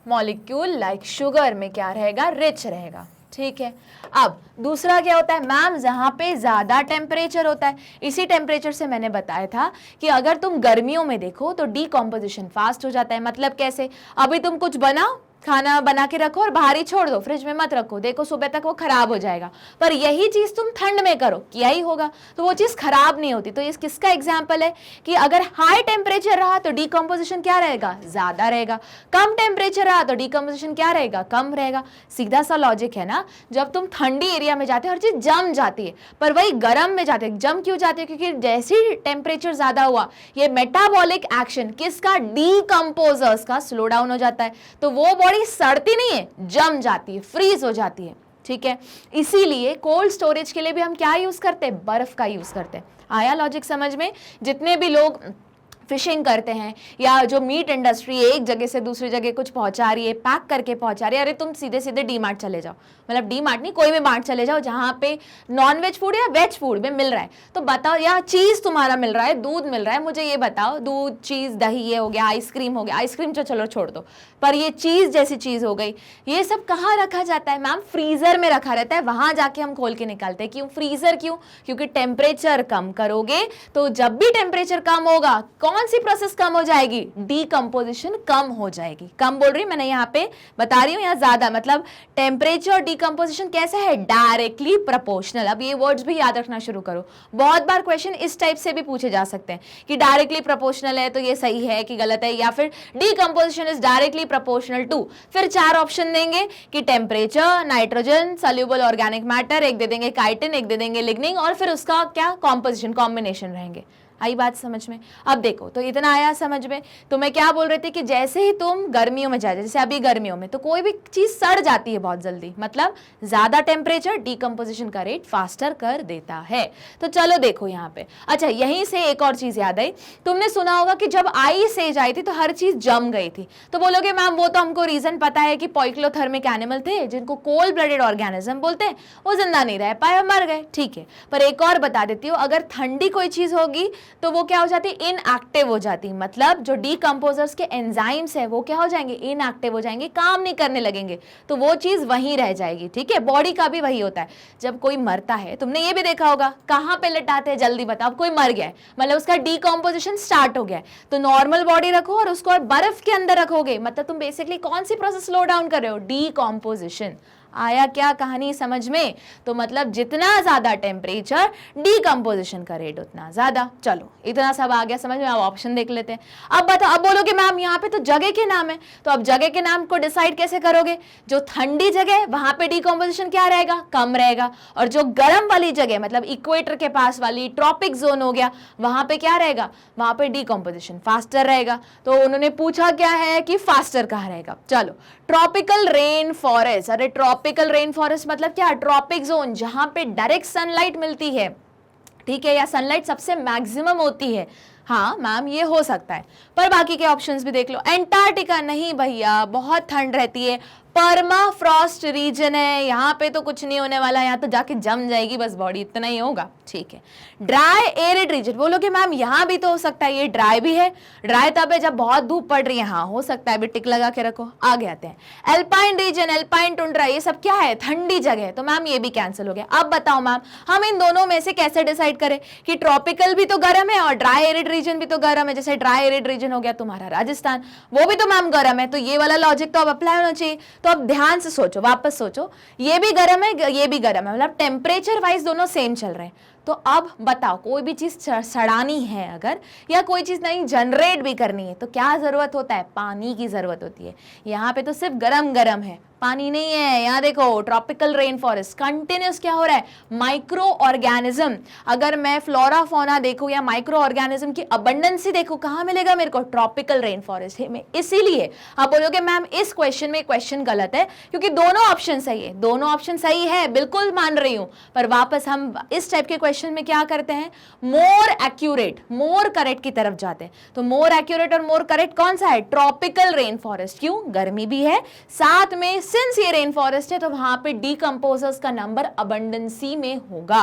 molecule like sugar में क्या रहेगा, रिच रहेगा, ठीक है। अब दूसरा क्या होता है मैम, जहां पे ज्यादा टेम्परेचर होता है, इसी टेम्परेचर से मैंने बताया था कि अगर तुम गर्मियों में देखो तो डिकम्पोजिशन फास्ट हो जाता है। मतलब कैसे, अभी तुम कुछ बनाओ, खाना बना के रखो और बाहर ही छोड़ दो, फ्रिज में मत रखो, देखो सुबह तक वो खराब हो जाएगा, पर यही चीज तुम ठंड में करो, किया ही होगा, तो वो चीज खराब नहीं होती। तो ये किसका एग्जाम्पल है कि अगर हाई टेम्परेचर रहा तो डिकम्पोजिशन क्या रहेगा, ज्यादा रहेगा, कम टेम्परेचर रहा तो डिकम्पोजिशन क्या रहेगा, कम रहेगा। सीधा सा लॉजिक है ना, जब तुम ठंडी एरिया में जाते हो हर चीज जम जाती है, पर वही गर्म में जाते हैं, जम क्यों जाते हैं, क्योंकि जैसे ही टेम्परेचर ज्यादा हुआ ये मेटाबॉलिक एक्शन किसका, डिकम्पोजर्स का स्लो डाउन हो जाता है, तो वो बॉडी सड़ती नहीं है, जम जाती है, फ्रीज हो जाती है, ठीक है। इसीलिए कोल्ड स्टोरेज के लिए भी हम क्या यूज करते हैं, बर्फ का यूज करते हैं। आया लॉजिक समझ में। जितने भी लोग फिशिंग करते हैं या जो मीट इंडस्ट्री एक जगह से दूसरी जगह कुछ पहुंचा रही है, पैक करके पहुंचा रही है, अरे तुम सीधे सीधे डी मार्ट चले जाओ, मतलब डी मार्ट नहीं कोई भी मार्ट चले जाओ जहां पे नॉन वेज फूड या वेज फूड में मिल रहा है, तो बताओ, या चीज तुम्हारा मिल रहा है, दूध मिल रहा है, मुझे ये बताओ, दूध चीज दही ये हो गया, आइसक्रीम हो गया, आइसक्रीम तो चलो छोड़ दो, पर ये चीज जैसी चीज हो गई, ये सब कहाँ रखा जाता है मैम, फ्रीजर में रखा रहता है, वहां जाके हम खोल के निकालते हैं। क्यों फ्रीजर, क्यों, क्योंकि टेम्परेचर कम करोगे तो जब भी टेम्परेचर कम होगा कौन सी प्रोसेस कम हो जाएगी, डिकम्पोजिशन कम हो जाएगी। कम बोल रही मैंने यहाँ पे बता रही हूँ, यहाँ ज्यादा, मतलब टेम्परेचर डिकम्पोजिशन कैसे है, डायरेक्टली प्रोपोर्शनल। अब ये वर्ड्स भी याद रखना शुरू करो, बहुत बार क्वेश्चन इस टाइप से भी पूछे जा सकते हैं कि डायरेक्टली प्रोपोर्शनल है तो ये सही है कि गलत है, या फिर decomposition is directly proportional to, फिर 4 ऑप्शन देंगे कि temperature, nitrogen, soluble organic matter, एक दे देंगे काइटिन, एक दे देंगे लिग्निन, और फिर उसका क्या कॉम्पोजिशन, कॉम्बिनेशन रहेंगे। आई बात समझ में। अब देखो, तो इतना आया समझ में। तो मैं क्या बोल रही थी कि जैसे ही तुम गर्मियों में जाए, जैसे अभी गर्मियों में तो कोई भी चीज सड़ जाती है बहुत जल्दी, मतलब ज्यादा टेम्परेचर डिकम्पोजिशन का रेट फास्टर कर देता है। तो चलो देखो यहाँ पे, अच्छा यहीं से एक और चीज याद आई, तुमने सुना होगा कि जब आइस एज आई थी तो हर चीज जम गई थी, तो बोलोगे मैम वो तो हमको रीजन पता है कि पॉइक्लोथर्मिक एनिमल थे जिनको कोल्ड ब्लडेड ऑर्गेनिज्म बोलते हैं, वो जिंदा नहीं रह पाए, मर गए, ठीक है। पर एक और बता देती हूँ, अगर ठंडी कोई चीज होगी तो वो क्या हो जाती है, इनएक्टिव हो जाती। मतलब जो डीकंपोजर्स के एंजाइम्स है वो क्या हो जाएंगे, इनएक्टिव हो जाएंगे, काम नहीं करने लगेंगे, तो वो चीज वहीं रह जाएगी। ठीक है, बॉडी का भी वही होता है। जब कोई मरता है, तुमने ये भी देखा होगा, कहाँ पे लटाते हैं, जल्दी बताओ। कोई मर गया है, मतलब उसका डीकंपोजिशन स्टार्ट हो गया है, तो नॉर्मल बॉडी रखो और उसको बर्फ के अंदर रखोगे, मतलब तुम बेसिकली कौन सी प्रोसेस स्लो डाउन कर रहे हो, डीकंपोजिशन। आया क्या कहानी समझ में? तो मतलब जितना ज्यादा टेम्परेचर, डीकंपोजिशन का रेट उतना ज्यादा। चलो इतना सब आ गया समझ में, अब ऑप्शन देख लेते हैं। अब बताओ, अब बोलोगे मैम यहाँ पे तो जगह के नाम है, तो अब जगह के नाम को डिसाइड कैसे करोगे? जो ठंडी जगह है वहां पे डीकंपोजिशन क्या रहेगा, कम रहेगा, और जो गर्म वाली जगह मतलब इक्वेटर के पास वाली ट्रॉपिक जोन हो गया, वहां पे क्या रहेगा, वहां पे डीकंपोजिशन फास्टर रहेगा। तो उन्होंने पूछा क्या है कि फास्टर कहाँ रहेगा। चलो ट्रॉपिकल रेन फॉरेस्ट, अरे ट्रॉपिकल रेन फॉरेस्ट मतलब क्या, ट्रॉपिक जोन जहां पे डायरेक्ट सनलाइट मिलती है, ठीक है, या सनलाइट सबसे मैक्सिमम होती है। हाँ मैम ये हो सकता है, पर बाकी के ऑप्शंस भी देख लो। एंटार्क्टिका नहीं भैया, बहुत ठंड रहती है, परमाफ्रॉस्ट रीजन है, यहाँ पे तो कुछ नहीं होने वाला, यहाँ तो जाके जम जाएगी बस बॉडी, इतना ही होगा। ठीक है, ड्राई एरिड रीजन, बोलोगे मैम यहाँ भी तो हो सकता है, ये ड्राई भी है, ड्राई तब है जब बहुत धूप पड़ रही है, हाँ हो सकता है, भी टिक लगा के रखो। आगे आते हैं एल्पाइन रीजन, एल्पाइन टुंड्रा, ये सब क्या है, ठंडी जगह, तो मैम ये भी कैंसिल हो गया। अब बताओ मैम हम इन दोनों में से कैसे डिसाइड करें कि ट्रॉपिकल भी तो गर्म है और ड्राई एरिड रीजन भी तो गर्म है। जैसे ड्राई एरिड रीजन हो गया तुम्हारा राजस्थान, वो भी तो मैम गर्म है, तो ये वाला लॉजिक तो अब अप्लाई होना चाहिए। तो अब ध्यान से सोचो, वापस सोचो, ये भी गर्म है ये भी गर्म है, मतलब टेम्परेचर वाइज दोनों सेम चल रहे हैं। तो अब बताओ, कोई भी चीज सड़ानी है अगर, या कोई चीज नहीं जनरेट भी करनी है, तो क्या जरूरत होता है, पानी की जरूरत होती है। यहाँ पे तो सिर्फ गरम गरम है, पानी नहीं है। यहाँ देखो ट्रॉपिकल रेन फॉरेस्ट कंटिन्यूस क्या हो रहा है, माइक्रो ऑर्गेनिज्म। अगर मैं फ्लोरा फोना देखूं या माइक्रो ऑर्गेनिज्म की अबंडेंसी देखूं, कहाँ मिलेगा मेरे को, ट्रॉपिकल रेन फॉरेस्ट में। इसीलिए आप बोलोगे मैम इस क्वेश्चन में क्वेश्चन गलत है, क्योंकि दोनों ऑप्शन सही है। दोनों ऑप्शन सही है, बिल्कुल मान रही हूं, पर वापस हम इस टाइप के क्वेश्चन में क्या करते हैं, मोर एक्यूरेट, मोर करेक्ट की तरफ जाते हैं। तो मोर एक्यूरेट और मोर करेक्ट कौन सा है, ट्रॉपिकल रेन फॉरेस्ट। क्यों, गर्मी भी है, साथ में सिंस ये रेन फॉरेस्ट है तो वहां पे डीकंपोजर्स का नंबर अबंडेंसी में होगा।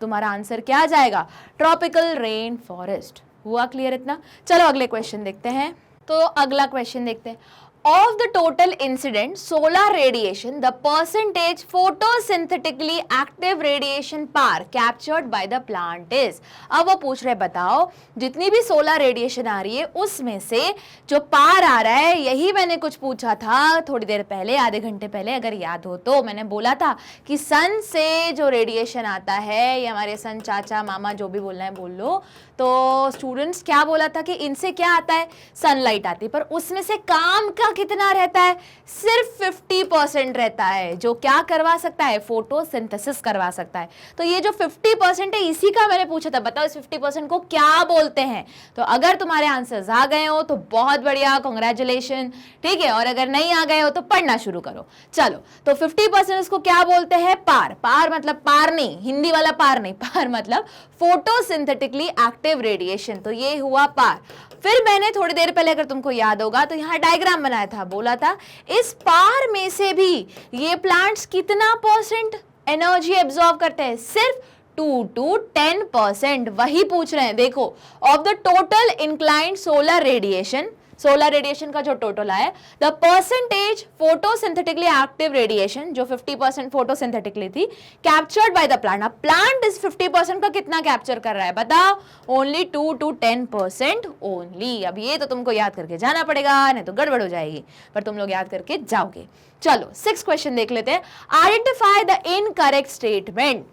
तुम्हारा आंसर क्या आ जाएगा, ट्रॉपिकल रेन फॉरेस्ट। हुआ क्लियर इतना? चलो अगले क्वेश्चन देखते हैं। तो अगला क्वेश्चन देखते हैं, of the total incident solar radiation, the percentage photosynthetically active radiation power captured by the plant is। अब वो पूछ रहे बताओ जितनी भी सोलर रेडिएशन आ रही है उसमें से जो पार आ रहा है, यही मैंने कुछ पूछा था थोड़ी देर पहले, आधे घंटे पहले अगर याद हो तो। मैंने बोला था कि सन से जो रेडिएशन आता है, ये हमारे सन चाचा मामा जो भी बोलना है बोल लो, तो स्टूडेंट्स क्या बोला था कि इनसे क्या आता है, सनलाइट आती है, पर उसमें से काम का कितना रहता है, सिर्फ 50% रहता है, जो क्या करवा सकता है, फोटोसिंथेसिस करवा सकता है। तो ये जो 50% है इसी का मैंने पूछा था, बताओ इस 50% को क्या बोलते हैं। तो अगर तुम्हारे आंसर्स आ गए हो तो बहुत बढ़िया, कांग्रेचुलेशन, ठीक है, और अगर नहीं आ गए हो तो पढ़ना शुरू करो। चलो तो 50% उसको क्या बोलते हैं, पार। पार मतलब पार नहीं, हिंदी वाला पार नहीं, पार मतलब फोटोसिंथेटिकली एक्टिव रेडिएशन, तो ये हुआ पार। फिर मैंने थोड़ी देर पहले अगर तुमको याद होगा तो यहाँ डायग्राम बनाया था, बोला था इस पार में से भी ये प्लांट्स कितना परसेंट एनर्जी एब्जॉर्ब करते हैं, सिर्फ 2 to 10%। वही पूछ रहे हैं, देखो of the total inclined solar radiation, solar radiation का जो टोटल आया, the percentage photosynthetically active radiation जो 50% फोटोसिंथेटिकली थी, कैप्चर्ड बाय द प्लांट। अब प्लांट इस 50% का कितना कैप्चर कर रहा है बताओ, ओनली 2 to 10% ओनली। अब ये तो तुमको याद करके जाना पड़ेगा, नहीं तो गड़बड़ हो जाएगी, पर तुम लोग याद करके जाओगे। चलो 6 क्वेश्चन देख लेते हैं। आइडेंटिफाई द इनकरेक्ट स्टेटमेंट,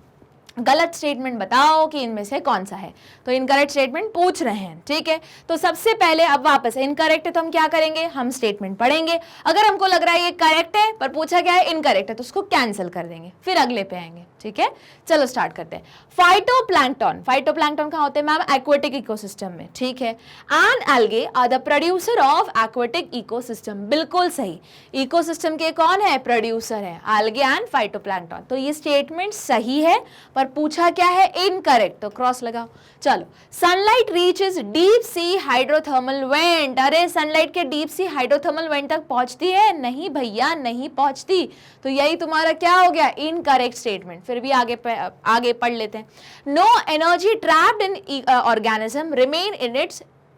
गलत स्टेटमेंट बताओ कि इनमें से कौन सा है। तो इनकरेक्ट स्टेटमेंट पूछ रहे हैं, ठीक है। तो सबसे पहले अब वापस इनकरेक्ट है तो हम क्या करेंगे, हम स्टेटमेंट पढ़ेंगे। अगर हमको लग रहा है ये करेक्ट है पर पूछा गया है इनकरेक्ट है तो उसको कैंसिल कर देंगे, फिर अगले पे आएंगे, ठीक है। चलो स्टार्ट करते हैं। फाइटोप्लैंक्टन, फाइटोप्लैंक्टन कहाँ होते हैं मैम, एक्वेटिक इकोसिस्टम में, ठीक है। And algae are the producer of aquatic ecosystem, बिल्कुल सही। इकोसिस्टम के कौन है, प्रोड्यूसर है, एल्गे एंड फाइटोप्लैंक्टन। तो ये स्टेटमेंट सही है पर पूछा क्या है, इनकरेक्ट, तो क्रॉस लगाओ। चलो sunlight reaches deep sea hydrothermal vent, अरे सनलाइट के डीप सी हाइड्रोथर्मल वेंट तक पहुंचती है, नहीं भैया नहीं पहुंचती। तो यही तुम्हारा क्या हो गया, इनकरेक्ट स्टेटमेंट। फिर भी आगे पढ़ लेते हैं। No energy trapped in organism remain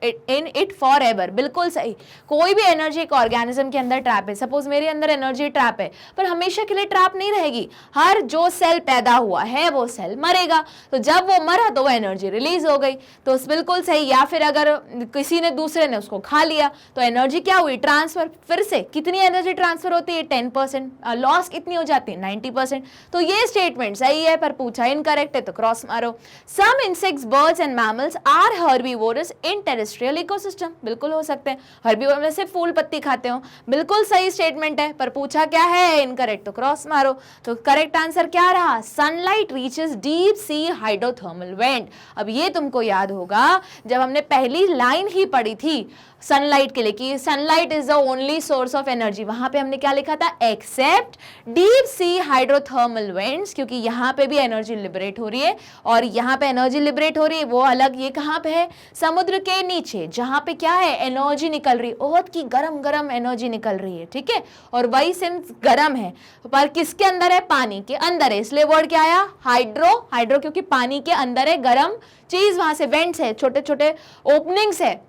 in it forever. बिल्कुल सही, कोई भी एनर्जी एक ऑर्गेनिज्म के अंदर ट्रैप है। सपोज मेरे अंदर एनर्जी ट्रैप है, पर हमेशा के लिए ट्रैप नहीं रहेगी। हर जो सेल पैदा हुआ है वो सेल मरेगा, तो जब वो मरा तो वो एनर्जी रिलीज हो गई, तो बिल्कुल सही। या फिर अगर किसी ने दूसरे ने उसको खा लिया तो एनर्जी क्या हुई, ट्रांसफर। फिर से कितनी एनर्जी ट्रांसफर होती है, 10%। लॉस कितनी हो जाती है, 90%। तो ये स्टेटमेंट सही है, पर पूछा इनकरेक्ट है तो क्रॉस मारो। Some insects, birds and mammals are herbivorous in terrestrial ecosystem. बिल्कुल हो सकते हैं, हर्बीवोर में से फूल पत्ती खाते हो, बिल्कुल सही स्टेटमेंट है, पर पूछा क्या है, इनकरेक्ट, तो क्रॉस मारो। तो करेक्ट आंसर क्या रहा, sunlight reaches deep sea hydrothermal vent. अब ये तुमको याद होगा जब हमने पहली लाइन ही पढ़ी थी सनलाइट के लिए कि sunlight is the only source of energy, वहां पे हमने क्या लिखा था, except deep sea hydrothermal vents, क्योंकि यहाँ पे भी एनर्जी लिबरेट हो रही है और यहाँ पे एनर्जी लिबरेट हो रही है वो अलग। ये कहाँ पे है, समुद्र के नीचे, जहाँ पे क्या है, एनर्जी निकल रही है, बहुत की गरम गरम एनर्जी निकल रही है, ठीक है। और वही सिम्स गरम है, पर किसके अंदर है, पानी के अंदर है, इसलिए वर्ड क्या आया, हाइड्रो। हाइड्रो क्योंकि पानी के अंदर है, गरम चीज, वहां से वेंट्स है, छोटे छोटे ओपनिंग्स है,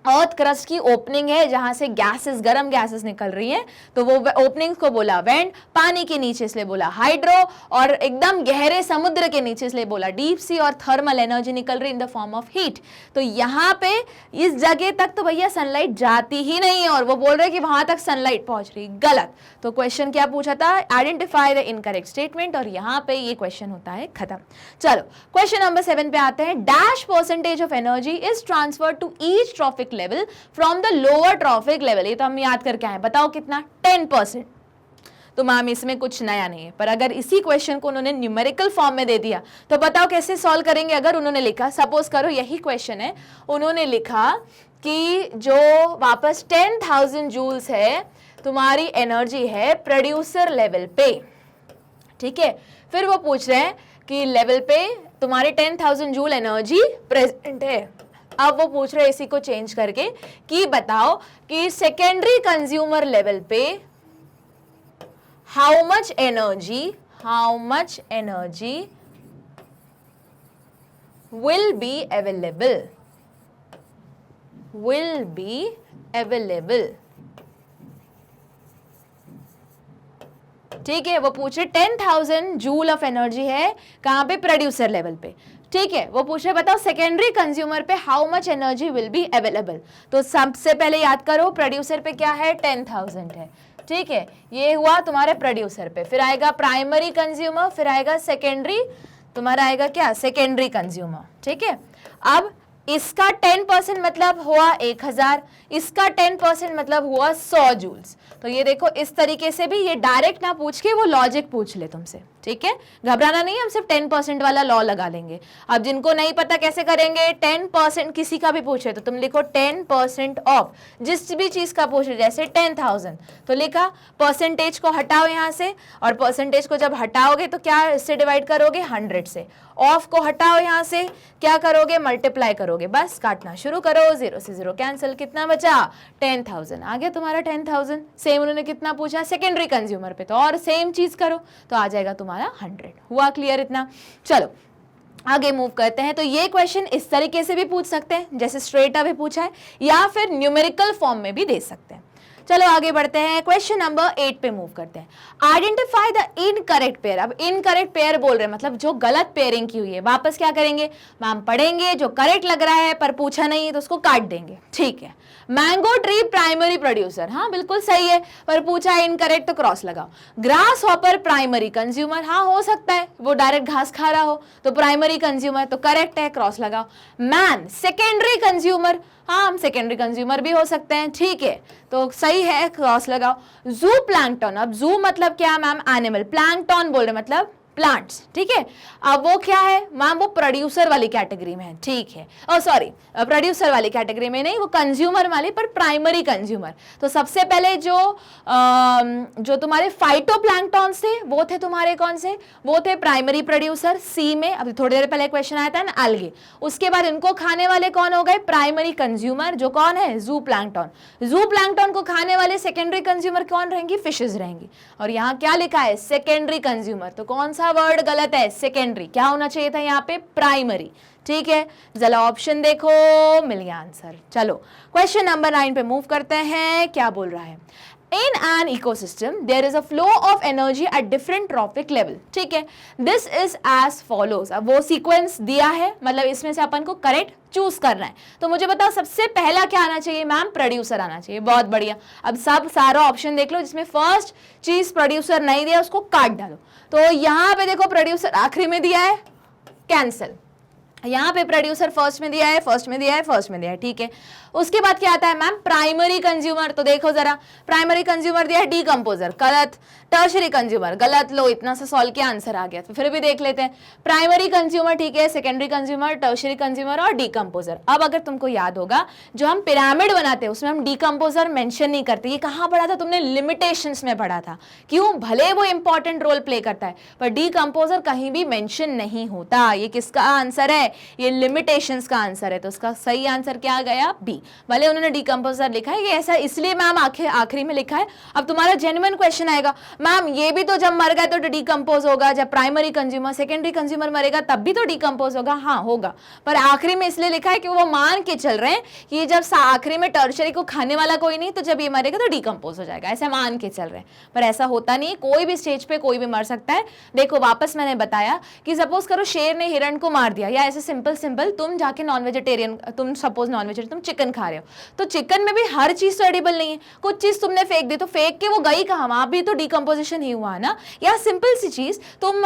अर्थ क्रस्ट की ओपनिंग है जहां से गैसेस, गरम गैसेस निकल रही हैं, तो वो ओपनिंग्स को बोला वेंट। पानी के नीचे इसलिए बोला हाइड्रो, और एकदम गहरे समुद्र के नीचे इसलिए बोला डीप सी, और थर्मल एनर्जी निकल रही in the form of heat. तो यहाँ पे इस जगह तक तो भैया सनलाइट जाती ही नहीं है, और वो बोल रहे कि वहां तक सनलाइट पहुंच रही, गलत। तो क्वेश्चन क्या पूछा था, आइडेंटिफाई द इनकरेक्ट स्टेटमेंट, और यहाँ पे ये क्वेश्चन होता है खत्म। चलो क्वेश्चन नंबर 7 पे आते हैं। Dash percentage of energy is transfer to each trophic level from the lower trophic level. ये तो हम याद करके आए, बताओ कितना, 10%। तो मैम इसमें कुछ नया नहीं है, पर अगर इसी क्वेश्चन को उन्होंने न्यूमेरिकल फॉर्म में दे दिया तो बताओ कैसे सॉल्व करेंगे। अगर उन्होंने लिखा, सपोज करो यही क्वेश्चन है, उन्होंने लिखा कि जो वापस 10,000 जूल्स है तुम्हारी एनर्जी है प्रोड्यूसर लेवल पे, ठीक है। फिर वो पूछ रहे हैं कि लेवल पे तुम्हारी 10,000 जूल एनर्जी प्रेजेंट है। अब वो पूछ रहे इसी को चेंज करके कि बताओ कि सेकेंडरी कंज्यूमर लेवल पे how much energy will be available, ठीक है। वो पूछ रहे 10,000 जूल ऑफ एनर्जी है कहां पे, प्रोड्यूसर लेवल पे, ठीक है। वो पूछ रहे बताओ सेकेंडरी कंज्यूमर पे how much energy will be available. तो सबसे पहले याद करो प्रोड्यूसर पे क्या है, 10,000 है, ठीक है। ये हुआ तुम्हारे प्रोड्यूसर पे, फिर आएगा प्राइमरी कंज्यूमर, फिर आएगा सेकेंडरी, तुम्हारा आएगा क्या, सेकेंडरी कंज्यूमर, ठीक है। अब इसका 10% मतलब हुआ 1000, इसका 10% मतलब हुआ 100 जूल्स। तो ये देखो इस तरीके से भी ये डायरेक्ट ना पूछ के वो लॉजिक पूछ ले तुमसे, ठीक है। घबराना नहीं है, हम सिर्फ 10% वाला लॉ लगा लेंगे। अब जिनको नहीं पता कैसे करेंगे, 10% किसी का भी पूछे तो तुम लिखो 10% ऑफ जिस भी चीज का पूछे, जैसे 10,000 तो लिखा, परसेंटेज को हटाओ यहाँ से, और परसेंटेज को जब हटाओगे तो क्या इससे डिवाइड करोगे, 100 से। ऑफ को हटाओ यहाँ से, क्या करोगे, मल्टीप्लाई करोगे, बस काटना शुरू करो, 0 से 0 कैंसिल, कितना बचा, 10,000 आ गया तुम्हारा 10,000। सेम उन्होंने कितना पूछा सेकेंडरी कंज्यूमर पे, तो और सेम चीज करो तो आ जाएगा तुम्हारा 100। हुआ क्लियर इतना। चलो आगे मूव करते हैं। तो ये क्वेश्चन इस तरीके से भी पूछ सकते हैं जैसे स्ट्रेट अवे पूछा है, या फिर न्यूमेरिकल फॉर्म में भी दे सकते हैं। चलो आगे बढ़ते हैं, क्वेश्चन नंबर 8 पे मूव करते हैं। Identify the incorrect pair. अब इनकरेक्ट पेयर बोल रहे हैं मतलब जो गलत पेयरिंग की हुई है। वापस क्या करेंगे मैम, पढ़ेंगे, जो करेक्ट लग रहा है पर पूछा नहीं है तो उसको काट देंगे, ठीक है। मैंगो ट्री प्राइमरी प्रोड्यूसर, हाँ बिल्कुल सही है, पर पूछा है इनकरेक्ट तो क्रॉस लगाओ। ग्रास हॉपर प्राइमरी कंज्यूमर, हाँ हो सकता है वो डायरेक्ट घास खा रहा हो तो प्राइमरी कंज्यूमर, तो करेक्ट है, क्रॉस लगाओ। मैन सेकेंडरी कंज्यूमर, हाँ हम सेकेंडरी कंज्यूमर भी हो सकते हैं, ठीक है, तो सही है, क्रॉस लगाओ। जू प्लैंकटन, अब जू मतलब क्या मैम, एनिमल, प्लैंकटन बोल रहे मतलब प्लांट्स, ठीक है। अब वो क्या है मैम, वो प्रोड्यूसर वाली कैटेगरी में है, ठीक है। ओ सॉरी, प्रोड्यूसर वाली कैटेगरी में नहीं, वो कंज्यूमर वाली, पर प्राइमरी कंज्यूमर। तो सबसे पहले जो तुम्हारे फाइटोप्लैंक्टन्स थे वो थे तुम्हारे कौन से, वो थे प्राइमरी प्रोड्यूसर सी में। अभी थोड़ी देर पहले क्वेश्चन आया था ना algae, उसके बाद इनको खाने वाले कौन हो गए, प्राइमरी कंज्यूमर, जो कौन है, जू प्लैंक्टन। जू प्लैंक्टन को खाने वाले सेकेंडरी कंज्यूमर कौन रहेंगी, फिशेज रहेंगी। और यहाँ क्या लिखा है, सेकेंडरी कंज्यूमर, तो कौन सा वर्ड गलत है, सेकेंडरी, क्या होना चाहिए था यहाँ पे, प्राइमरी। ठीक है, जरा ऑप्शन देखो, मिल गया आंसर। चलो क्वेश्चन नंबर 9 पे मूव करते हैं, क्या बोल रहा है, In an ecosystem, there is a flow of energy at different trophic level. ठीक है, this is as follows. अब वो सीक्वेंस दिया है, मतलब इसमें से अपन को करेक्ट चूज करना है। तो मुझे बताओ सबसे पहला क्या आना चाहिए मैम, प्रोड्यूसर आना चाहिए। बहुत बढ़िया, अब सब सारा ऑप्शन देख लो, जिसमें फर्स्ट चीज प्रोड्यूसर नहीं दिया उसको काट डालो। तो यहाँ पे देखो प्रोड्यूसर आखिरी में दिया है, कैंसिल। यहाँ पे प्रोड्यूसर फर्स्ट में दिया है, फर्स्ट में दिया है, फर्स्ट में दिया है। ठीक है, उसके बाद क्या आता है मैम, प्राइमरी कंज्यूमर। तो देखो जरा, प्राइमरी कंज्यूमर दिया है, डीकंपोजर गलत, टर्शरी कंज्यूमर गलत। लो इतना सा सॉल्व किया, आंसर आ गया। तो फिर भी देख लेते हैं, प्राइमरी कंज्यूमर ठीक है, सेकेंडरी कंज्यूमर, टर्शरी कंज्यूमर और डीकंपोजर। अब अगर तुमको याद होगा, जो हम पिरामिड बनाते हैं उसमें हम डीकंपोजर मेंशन नहीं करते। ये कहाँ पढ़ा था तुमने, लिमिटेशंस में पढ़ा था। क्यों, भले वो इंपॉर्टेंट रोल प्ले करता है पर डीकंपोजर कहीं भी मेंशन नहीं होता। ये किसका आंसर है, ये लिमिटेशंस का आंसर है। तो उसका सही आंसर क्या गया, बी। भले उन्होंने डीकंपोजर लिखा है, ये ऐसा इसलिए मैम आखिरी में लिखा है। अब तुम्हारा जेन्युइन क्वेश्चन आएगा, मैम ये भी तो जब मर गए तो डीकंपोज होगा, जब प्राइमरी कंज्यूमर सेकेंडरी कंज्यूमर मरेगा तब भी तो डीकंपोज होगा। हाँ होगा, पर आखिरी में इसलिए लिखा है कि वो मान के चल रहे हैं कि ये जब आखिरी में टर्शरी को खाने वाला कोई नहीं, तो जब ये मरेगा तो डीकंपोज हो जाएगा, ऐसा मान के चल रहे हैं। पर ऐसा होता नहीं, कोई भी स्टेज पे कोई भी मर सकता है। देखो वापस मैंने बताया कि सपोज करो शेर ने हिरण को मार दिया, या ऐसे सिंपल तुम जाके नॉन वेजिटेरियन, तुम सपोज नॉन वेजिटेरियन, तुम चिकन खा रहे हो, तो चिकन में भी हर चीज तो एडिबल नहीं है। कुछ चीज तुमने फेंक दी, तो फेंक के वो गई कहाँ, वहां भी तो डिकम्पोजिशन ही हुआ ना। या सिंपल सी चीज तुम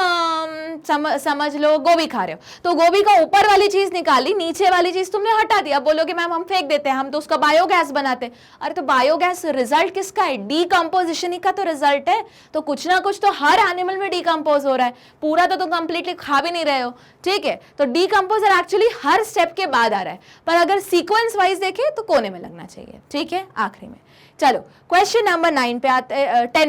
समझ लो गोभी खा रहे हो, तो गोभी का ऊपर वाली चीज निकाली, नीचे वाली चीज तुमने हटा दिया। बोलोगे मैम हम फेंक देते हैं, हम तो उसका बायोगैस बनाते हैं। अरे तो बायोगैस रिजल्ट किसका है, डिकम्पोजिशन ही का तो रिजल्ट है। तो कुछ ना कुछ तो हर एनिमल में डिकम्पोज हो रहा है, पूरा तो तुम कंप्लीटली खा भी नहीं रहे हो। ठीक है, तो डिकम्पोजर एक्चुअली हर स्टेप के बाद आ रहा है, पर अगर सीक्वेंस वाइज देखें तो कोने में लगना चाहिए। ठीक है, आखिरी में। चलो क्वेश्चन नंबर 10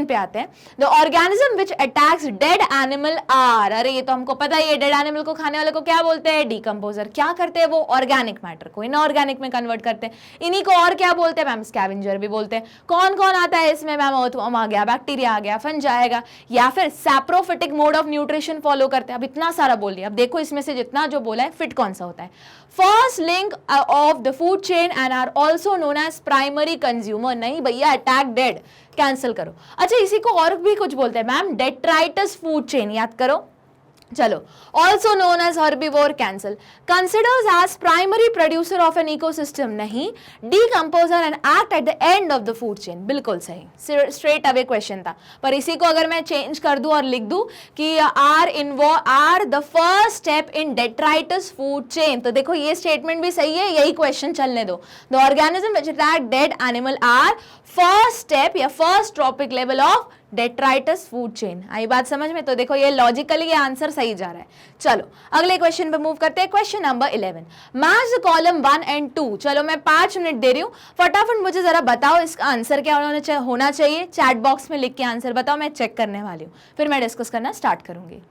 पे आते हैं। The organism which attacks dead animal are, अरे ये तो हमको पता ही है, डेड एनिमल को खाने वाले को क्या बोलते हैं, डीकंपोजर। क्या करते हैं वो, ऑर्गेनिक मैटर को इनऑर्गेनिक में कन्वर्ट करते हैं। इन्हीं को और क्या बोलते हैं मैम, स्कैवेंजर भी बोलते हैं। कौन कौन आता है इसमें मैम, अर्थवर्म आ गया, बैक्टीरिया आ गया, फंज आएगा, या फिर saprophytic mode of nutrition follow करते हैं। अब इतना सारा बोल दिया, अब देखो इसमें से जितना जो बोला है फिट कौन सा होता है। First link of the food chain and are also known as primary consumer. नहीं भैया, अटैक डेड, कैंसिल करो। अच्छा इसी को और भी कुछ बोलते हैं मैम, डेट्राइटस फूड चेन, याद करो। चलो, also known as herbivore, cancel. Considers as primary producer of an ecosystem, नहीं, decomposer and act at the end of the food chain, बिल्कुल सही, स्ट्रेट अवे क्वेश्चन था। पर इसी को अगर मैं चेंज कर दूं और लिख दूं कि are the first step in detritus food chain, तो देखो ये स्टेटमेंट भी सही है, यही क्वेश्चन चलने दो। The organism which attack dead animal are first step या first trophic level of detritus food chain. आई बात समझ में? तो देखो ये लॉजिकली ये आंसर सही जा रहा है। चलो अगले क्वेश्चन पे मूव करते हैं। Question number 11, match the column 1 and 2। चलो मैं 5 मिनट दे रही हूँ, फटाफट मुझे जरा बताओ इसका आंसर क्या होना चाहिए। चैट बॉक्स में लिख के आंसर बताओ, मैं चेक करने वाली हूँ, फिर मैं डिस्कस करना स्टार्ट करूंगी।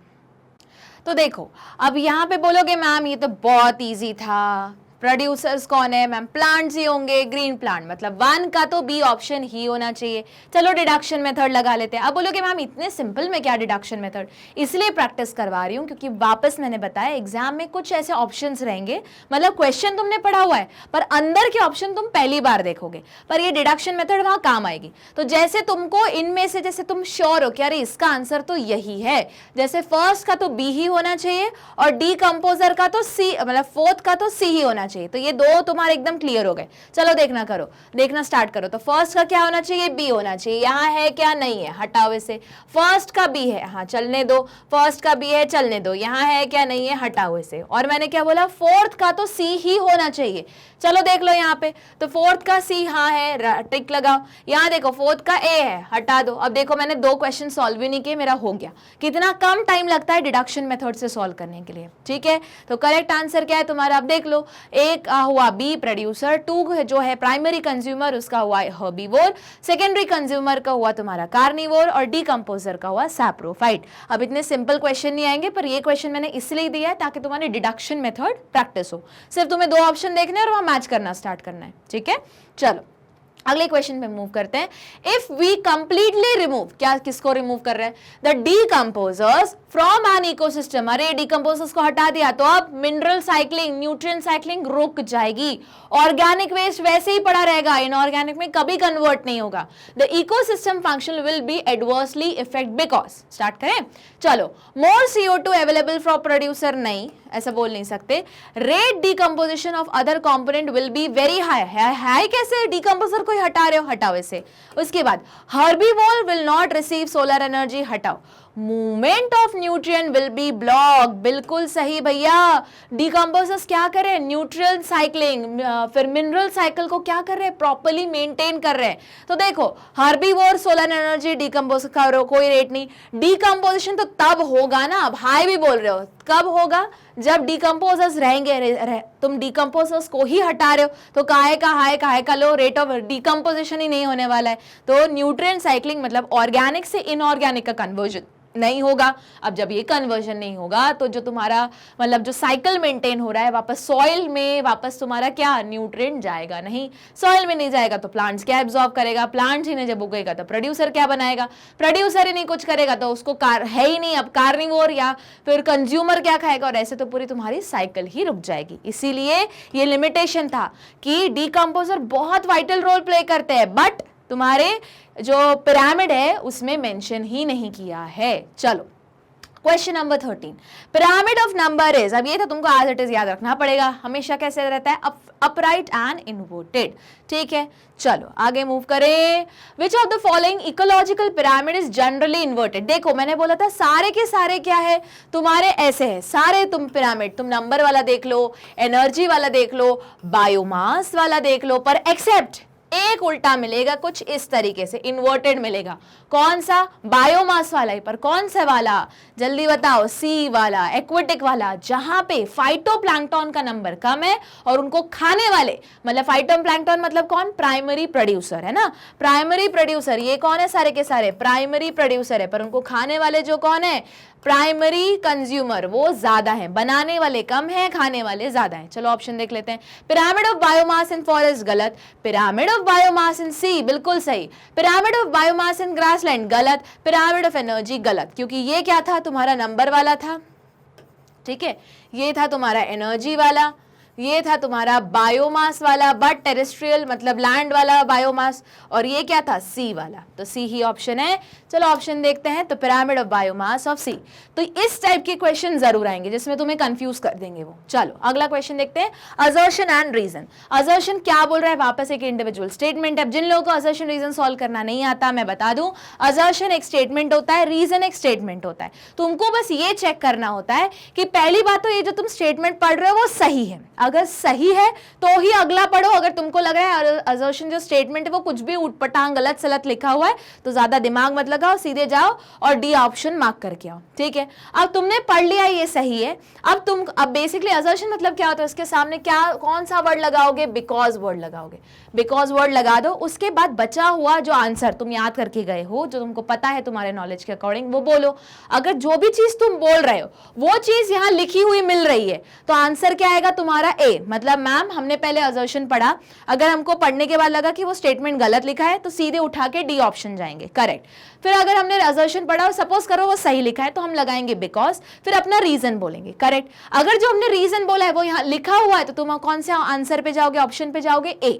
तो देखो अब यहाँ पे बोलोगे मैम ये तो बहुत ईजी था, प्रोड्यूसर्स कौन है मैम, प्लांट्स ही होंगे, ग्रीन प्लांट, मतलब 1 का तो बी ऑप्शन ही होना चाहिए। चलो डिडक्शन मेथड लगा लेते हैं। अब बोलोगे मैम इतने सिंपल में क्या डिडक्शन मेथड, इसलिए प्रैक्टिस करवा रही हूँ क्योंकि वापस मैंने बताया एग्जाम में कुछ ऐसे ऑप्शंस रहेंगे, मतलब क्वेश्चन तुमने पढ़ा हुआ है पर अंदर के ऑप्शन तुम पहली बार देखोगे, पर ये डिडक्शन मेथड वहां काम आएगी। तो जैसे तुमको इनमें से जैसे तुम श्योर हो कि अरे इसका आंसर तो यही है, जैसे फर्स्ट का तो बी ही होना चाहिए और डीकंपोजर का तो सी, मतलब फोर्थ का तो सी ही होना चाहिए। तो ये दो तुम्हारे एकदम क्लियर हो गए। चलो देखना स्टार्ट करो। तो फर्स्ट का क्या होना चाहिए, बी होना चाहिए। यहाँ है क्या, नहीं है, हटाओ इसे। फर्स्ट का बी है, हाँ चलने दो, फर्स्ट का बी है, चलने दो। यहाँ है क्या, नहीं है, हटाओ इसे। और मैंने क्या बोला, फोर्थ का तो सी ही होना चाहिए। चलो देख लो यहाँ पे, तो फोर्थ का सी हाँ है, टिक लगाओ। यहाँ देखो फोर्थ का ए है, हटा दो। अब देखो मैंने 2 क्वेश्चन सॉल्व भी नहीं किए, मेरा हो गया। कितना कम टाइम लगता है डिडक्शन मेथड से सॉल्व करने के लिए, ठीक है। तो करेक्ट आंसर क्या है तुम्हारा, अब देख लो। एक हुआ बी प्रोड्यूसर, 2 जो है प्राइमरी कंज्यूमर उसका हुआ हर्बीवोर, सेकेंडरी कंज्यूमर का हुआ तुम्हारा कार्निवोर और डीकंपोजर का हुआ सैप्रोफाइट। अब इतने सिंपल क्वेश्चन नहीं आएंगे, पर ये क्वेश्चन मैंने इसलिए दिया है ताकि तुम्हारी डिडक्शन मेथड प्रैक्टिस हो। सिर्फ तुम्हें 2 ऑप्शन देखने और वहां मैच करना स्टार्ट करना है, ठीक है। चलो अगले क्वेश्चन पे मूव करते हैं। इफ वी कंप्लीटली रिमूव, क्या किसको रिमूव कर रहे हैं? The decomposers from an ecosystem. अरे डीकंपोजर्स को हटा दिया तो अब मिनरल साइक्लिंग, न्यूट्रिएंट साइक्लिंग रुक जाएगी। ऑर्गेनिक वेस्ट वैसे ही पड़ा रहेगा, इनऑर्गेनिक में कभी कन्वर्ट नहीं होगा। The ecosystem function will be adversely effect because, start करें, चलो, मोर CO2 अवेलेबल फॉर प्रोड्यूसर, नहीं ऐसा बोल नहीं सकते। Rate decomposition of other component will be very high, high कैसे? डीकंपोजर को ही हटा रहे हो, हटाओ इसे। उसके बाद herbivore will not receive solar energy, हटाओ। Movement of nutrient will be block, बिल्कुल सही भैया। डीकंपोजर्स क्या कर रहे हैं? न्यूट्रिएंट साइक्लिंग, फिर मिनरल साइकिल को क्या कर रहे हैं? प्रॉपर्ली मेंटेन कर रहे हैं। तो देखो हर्बीवोर सोलर एनर्जी डीकंपोज करो, कोई रेट नहीं। डीकंपोजिशन तो तब होगा ना, अब हाई भी बोल रहे हो, कब होगा? जब डीकंपोजर्स रहेंगे। तुम डीकंपोजर्स को ही हटा रहे हो तो काहे का हाई, काहे का लो, रेट ऑफ डीकंपोजिशन ही नहीं होने वाला है। तो न्यूट्रिएंट साइक्लिंग मतलब ऑर्गेनिक से इनऑर्गेनिक का कन्वर्जन नहीं होगा। अब जब ये कन्वर्जन नहीं होगा तो जो तुम्हारा मतलब जो साइकिल मेंटेन हो रहा है, वापस सॉइल में वापस तुम्हारा क्या न्यूट्रिएंट जाएगा नहीं, सॉइल में नहीं जाएगा तो प्लांट्स क्या एब्जॉर्ब करेगा? प्लांट्स ही नहीं जब उगेगा तो प्रोड्यूसर क्या बनाएगा? प्रोड्यूसर ही नहीं कुछ करेगा तो उसको है ही नहीं, अब कार्निवोर या फिर कंज्यूमर क्या खाएगा? और ऐसे तो पूरी तुम्हारी साइकिल ही रुक जाएगी। इसीलिए ये लिमिटेशन था कि डीकंपोजर बहुत वाइटल रोल प्ले करते हैं, बट तुम्हारे जो पिरामिड है उसमें मेंशन ही नहीं किया है। चलो question number 13, pyramid of number is, अब ये तो तुमको एज इट इज याद रखना पड़ेगा, हमेशा कैसे रहता है? अपराइट एंड इन्वर्टेड, ठीक है। चलो आगे मूव करें। Which of the following ecological pyramid is generally inverted? देखो मैंने बोला था सारे के सारे क्या है तुम्हारे ऐसे है, सारे तुम पिरामिड, तुम नंबर वाला देख लो, एनर्जी वाला देख लो, बायोमास वाला देख लो, पर एक्सेप्ट एक उल्टा मिलेगा, कुछ इस तरीके से इन्वर्टेड मिलेगा। कौन सा? बायोमास वाला ही, पर कौन सा वाला? जल्दी बताओ। सी वाला, एक्वेटिक वाला, जहां पे फाइटोप्लैंक्टन का नंबर कम है और उनको खाने वाले, मतलब फाइटोप्लैंक्टन मतलब कौन? प्राइमरी प्रोड्यूसर है ना, प्राइमरी प्रोड्यूसर। ये कौन है? सारे के सारे प्राइमरी प्रोड्यूसर है, पर उनको खाने वाले जो कौन है? प्राइमरी कंज्यूमर, वो ज्यादा है। बनाने वाले कम है, खाने वाले ज्यादा है। चलो ऑप्शन देख लेते हैं। Pyramid of biomass in forest, गलत। पिरामिड ऑफ बायोमास इन सी, बिल्कुल सही। Pyramid of biomass in grassland, गलत। पिरामिड ऑफ एनर्जी, गलत, क्योंकि ये क्या था? तुम्हारा नंबर वाला था, ठीक है। ये था तुम्हारा एनर्जी वाला, ये था तुम्हारा बायोमास वाला, बट टेरेस्ट्रियल मतलब लैंड वाला बायोमास, और ये क्या था? सी वाला। तो सी ही ऑप्शन है। चलो ऑप्शन देखते हैं। तो पिरामिड ऑफ बायोमास ऑफ सी। तो इस टाइप के क्वेश्चन जरूर आएंगे जिसमें तुम्हें कंफ्यूज कर देंगे वो। चलो अगला क्वेश्चन देखते हैं। Assertion and reason. असर्शन क्या बोल रहा है? वापस एक इंडिविजुअल स्टेटमेंट है। जिन लोगों को असर्शन रीजन सॉल्व करना नहीं आता, मैं बता दूं, असर्शन एक स्टेटमेंट होता है, रीजन एक स्टेटमेंट होता है। तुमको बस ये चेक करना होता है कि पहली बात तो ये जो तुम स्टेटमेंट पढ़ रहे हो वो सही है, अगर सही है तो ही अगला पढ़ो। अगर तुमको लग रहा है असर्शन जो स्टेटमेंट है वो कुछ भी उटपटांग गलत सलत लिखा हुआ है तो ज्यादा दिमाग मत लगाओ, सीधे जाओ और डी ऑप्शन मार्क करके आओ, ठीक है। अब तुमने पढ़ लिया ये सही है, अब बेसिकली असर्शन मतलब क्या होता है? उसके सामने क्या कौन सा वर्ड लगाओगे? बिकॉज वर्ड लगाओगे। बिकॉज वर्ड लगा दो, उसके बाद बचा हुआ जो आंसर तुम याद करके गए हो, जो तुमको पता है तुम्हारे नॉलेज के अकॉर्डिंग, वो बोलो। अगर जो भी चीज तुम बोल रहे हो वो चीज यहाँ लिखी हुई मिल रही है तो आंसर क्या आएगा तुम्हारा? ए। मतलब मैम हमने पहले असर्शन पढ़ा, अगर हमको पढ़ने के बाद लगा कि वो स्टेटमेंट गलत लिखा है तो सीधे उठा के डी ऑप्शन जाएंगे, करेक्ट। फिर अगर हमने असर्शन पढ़ा और सपोज करो वो सही लिखा है तो हम लगाएंगे बिकॉज, फिर अपना रीजन बोलेंगे, करेक्ट। अगर जो हमने रीजन बोला है वो यहाँ लिखा हुआ है तो तुम कौन से आंसर पे जाओगे? ऑप्शन पे जाओगे, ए।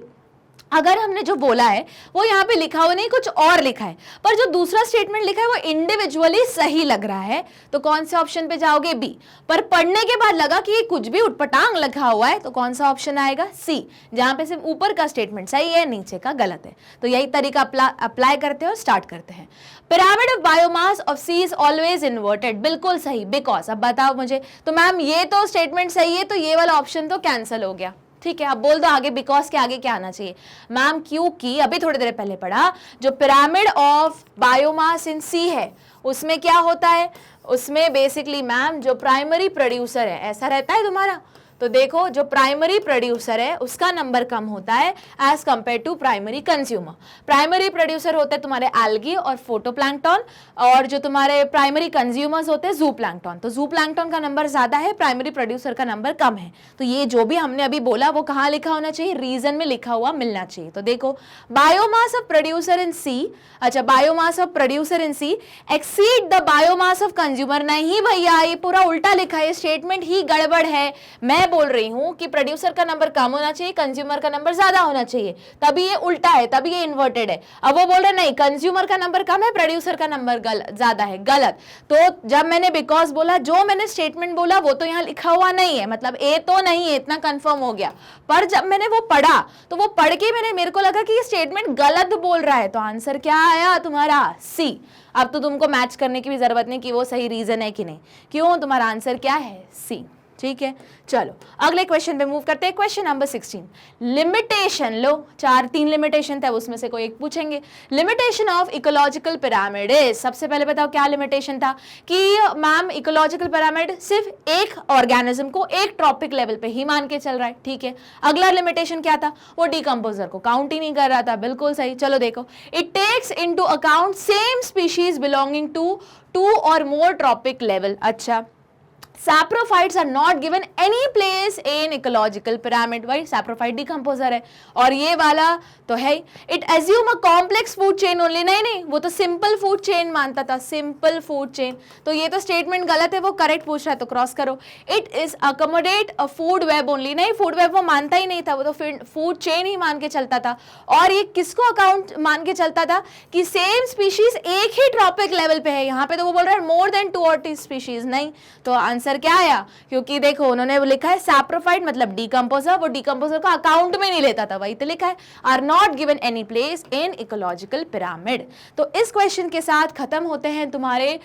अगर हमने जो बोला है वो यहाँ पे लिखा हुआ नहीं, कुछ और लिखा है, पर जो दूसरा स्टेटमेंट लिखा है वो इंडिविजुअली सही लग रहा है तो कौन से ऑप्शन पे जाओगे? बी। पर पढ़ने के बाद लगा कि ये कुछ भी उटपटांग लिखा हुआ है तो कौन सा ऑप्शन आएगा? सी, जहां पे सिर्फ ऊपर का स्टेटमेंट सही है, नीचे का गलत है। तो यही तरीका अप्लाई करते हैं और स्टार्ट करते हैं। Pyramid of biomass of sea is always inverted, बिल्कुल सही, बिकॉज। अब बताओ मुझे, तो मैम ये तो स्टेटमेंट सही है तो ये वाला ऑप्शन तो कैंसिल हो गया, ठीक है। अब बोल दो आगे बिकॉज के आगे क्या आना चाहिए? मैम क्योंकि अभी थोड़ी देर पहले पढ़ा, जो पिरामिड ऑफ बायोमास इन सी है उसमें क्या होता है? उसमें बेसिकली मैम जो प्राइमरी प्रोड्यूसर है, ऐसा रहता है तुम्हारा, तो देखो जो प्राइमरी प्रोड्यूसर है उसका नंबर कम होता है as compare to primary consumer. Primary producer होते हैं तुम्हारे एल्गी और फोटोप्लैंक्टन, और जो तुम्हारे प्राइमरी कंज्यूमर्स होते हैं जूप्लैंक्टन। तो जूप्लैंक्टन का नंबर ज्यादा है, प्राइमरी प्रोड्यूसर का नंबर कम है। तो ये जो भी हमने अभी बोला वो कहाँ लिखा होना चाहिए, रीजन में लिखा हुआ मिलना चाहिए। तो देखो biomass of producer in sea, अच्छा biomass of producer in sea exceed the biomass of consumer. नहीं भैया ये पूरा उल्टा लिखा है, स्टेटमेंट ही गड़बड़ है। मैं बोल रही हूं कि प्रोड्यूसर का नंबर कम होना चाहिए, कंज्यूमर का नंबर ज्यादा होना चाहिए, तभी ये उल्टा है, तभी ये इन्वर्टेड है। अब वो बोल रहे नहीं कंज्यूमर का नंबर कम है, प्रोड्यूसर का नंबर ज्यादा है, गलत। तो जब मैंने बिकॉज बोला, जो मैंने स्टेटमेंट बोला वो तो यहाँ लिखा हुआ नहीं है, मतलब ए तो नहीं है, इतना कंफर्म हो गया। पर जब मैंने वो पढ़ा तो वो पढ़ के मेरे को लगा कि ये स्टेटमेंट गलत बोल रहा है। तो आंसर क्या आया तुम्हारा, सी। अब तो तुमको मैच करने की भी जरूरत नहीं कि वो सही रीजन है कि नहीं, क्यों, तुम्हारा आंसर क्या है, सी। ठीक है, चलो अगले क्वेश्चन पे मूव करते हैं। क्वेश्चन नंबर 16, लिमिटेशन लो, 3 लिमिटेशन था, उसमें से कोई एक पूछेंगे। Limitation of ecological pyramid. सबसे पहले बताओ क्या लिमिटेशन था कि मैम इकोलॉजिकल पिरामिड सिर्फ एक ऑर्गेनिज्म को एक ट्रॉपिक लेवल पे ही मान के चल रहा है। ठीक है, अगला लिमिटेशन क्या था, वो डिकम्पोजर को काउंट ही नहीं कर रहा था। बिल्कुल सही। चलो देखो, it takes into account same species belonging to 2 or more trophic level. अच्छा, saprophytes are not given any place in ecological pyramid. भाई सैप्रोफाइट डिकम्पोजर है, और ये वाला तो है। It assume a complex food chain only. नहीं, वो तो सिंपल फूड चेन मानता था, सिंपल फूड चेन। तो ये तो स्टेटमेंट गलत है, वो करेक्ट पूछ रहा है तो क्रॉस करो। It is accommodate a food web only. नहीं, फूड वेब वो मानता ही नहीं था, वो तो फूड चेन ही मान के चलता था। और ये किसको अकाउंट मान के चलता था कि सेम स्पीशीज एक ही ट्रॉपिक लेवल पे है। यहाँ पे तो वो बोल रहा है मोर देन 2 और 3 स्पीशीज। नहीं, तो आंसर क्या आया, क्योंकि देखो उन्होंने लिखा है सैप्रोफाइट मतलब डिकम्पोजर, वो डिकम्पोजर का अकाउंट में नहीं लेता था, वही तो लिखा है are not given any place in ecological pyramid. तो इस क्वेश्चन के साथ खत्म होते हैं तुम्हारे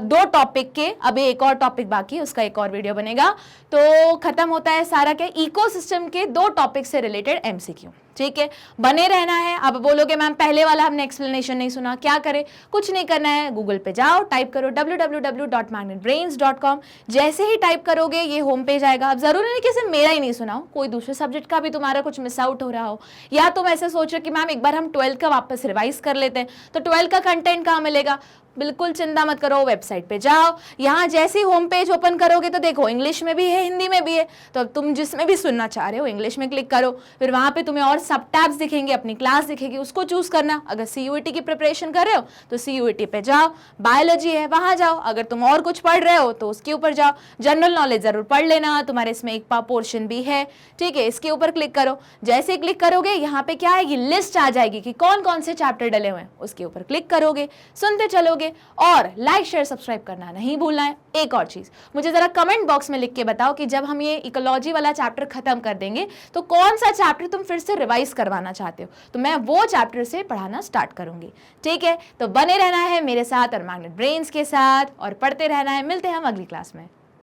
2 टॉपिक के। अभी एक और टॉपिक बाकी है, उसका एक और वीडियो बनेगा। तो खत्म होता है सारा के इकोसिस्टम के 2 टॉपिक से रिलेटेड एमसीक्यू। ठीक है, बने रहना है। अब बोलोगे मैम पहले वाला हमने एक्सप्लेनेशन नहीं सुना, क्या करें, कुछ नहीं करना है, गूगल पे जाओ, टाइप करो www.magnetbrains.com। जैसे ही टाइप करोगे ये होम पेज आएगा। अब जरूरी नहीं कि सिर्फ मेरा ही नहीं सुना हो, कोई दूसरे सब्जेक्ट का भी तुम्हारा कुछ मिस आउट हो रहा हो, या तुम ऐसे सोचो कि मैम एक बार हम 12th का वापस रिवाइज कर लेते हैं, तो 12th का कंटेंट कहाँ मिलेगा। बिल्कुल चिंता मत करो, वेबसाइट पे जाओ, यहाँ जैसे ही होम पेज ओपन करोगे तो देखो इंग्लिश में भी है, हिंदी में भी है। तो तुम जिसमें भी सुनना चाह रहे हो इंग्लिश में क्लिक करो, फिर वहाँ पे तुम्हें और सब टैब्स दिखेंगे, अपनी क्लास दिखेगी, उसको चूज करना। अगर सीयूईटी की प्रिपरेशन कर रहे हो तो सीयूईटी पे जाओ, बायोलॉजी है वहाँ जाओ, अगर तुम और कुछ पढ़ रहे हो तो उसके ऊपर जाओ, जनरल नॉलेज जरूर पढ़ लेना, तुम्हारे इसमें एक पोर्शन भी है। ठीक है, इसके ऊपर क्लिक करो, जैसे क्लिक करोगे यहाँ पे क्या आएगी, लिस्ट आ जाएगी कि कौन कौन से चैप्टर डले हुए हैं, उसके ऊपर क्लिक करोगे, सुनते चलोगे। और लाइक शेयर सब्सक्राइब करना नहीं भूलना है। एक और चीज मुझे जरा कमेंट बॉक्स में लिख के बताओ कि जब हम ये इकोलॉजी वाला चैप्टर खत्म कर देंगे तो कौन सा चैप्टर तुम फिर से रिवाइज करवाना चाहते हो, तो मैं वो चैप्टर से पढ़ाना स्टार्ट करूंगी। ठीक है, तो बने रहना है मेरे साथ और मैग्नेट ब्रेन्स के साथ, और पढ़ते रहना है। मिलते हैं हम अगली क्लास में।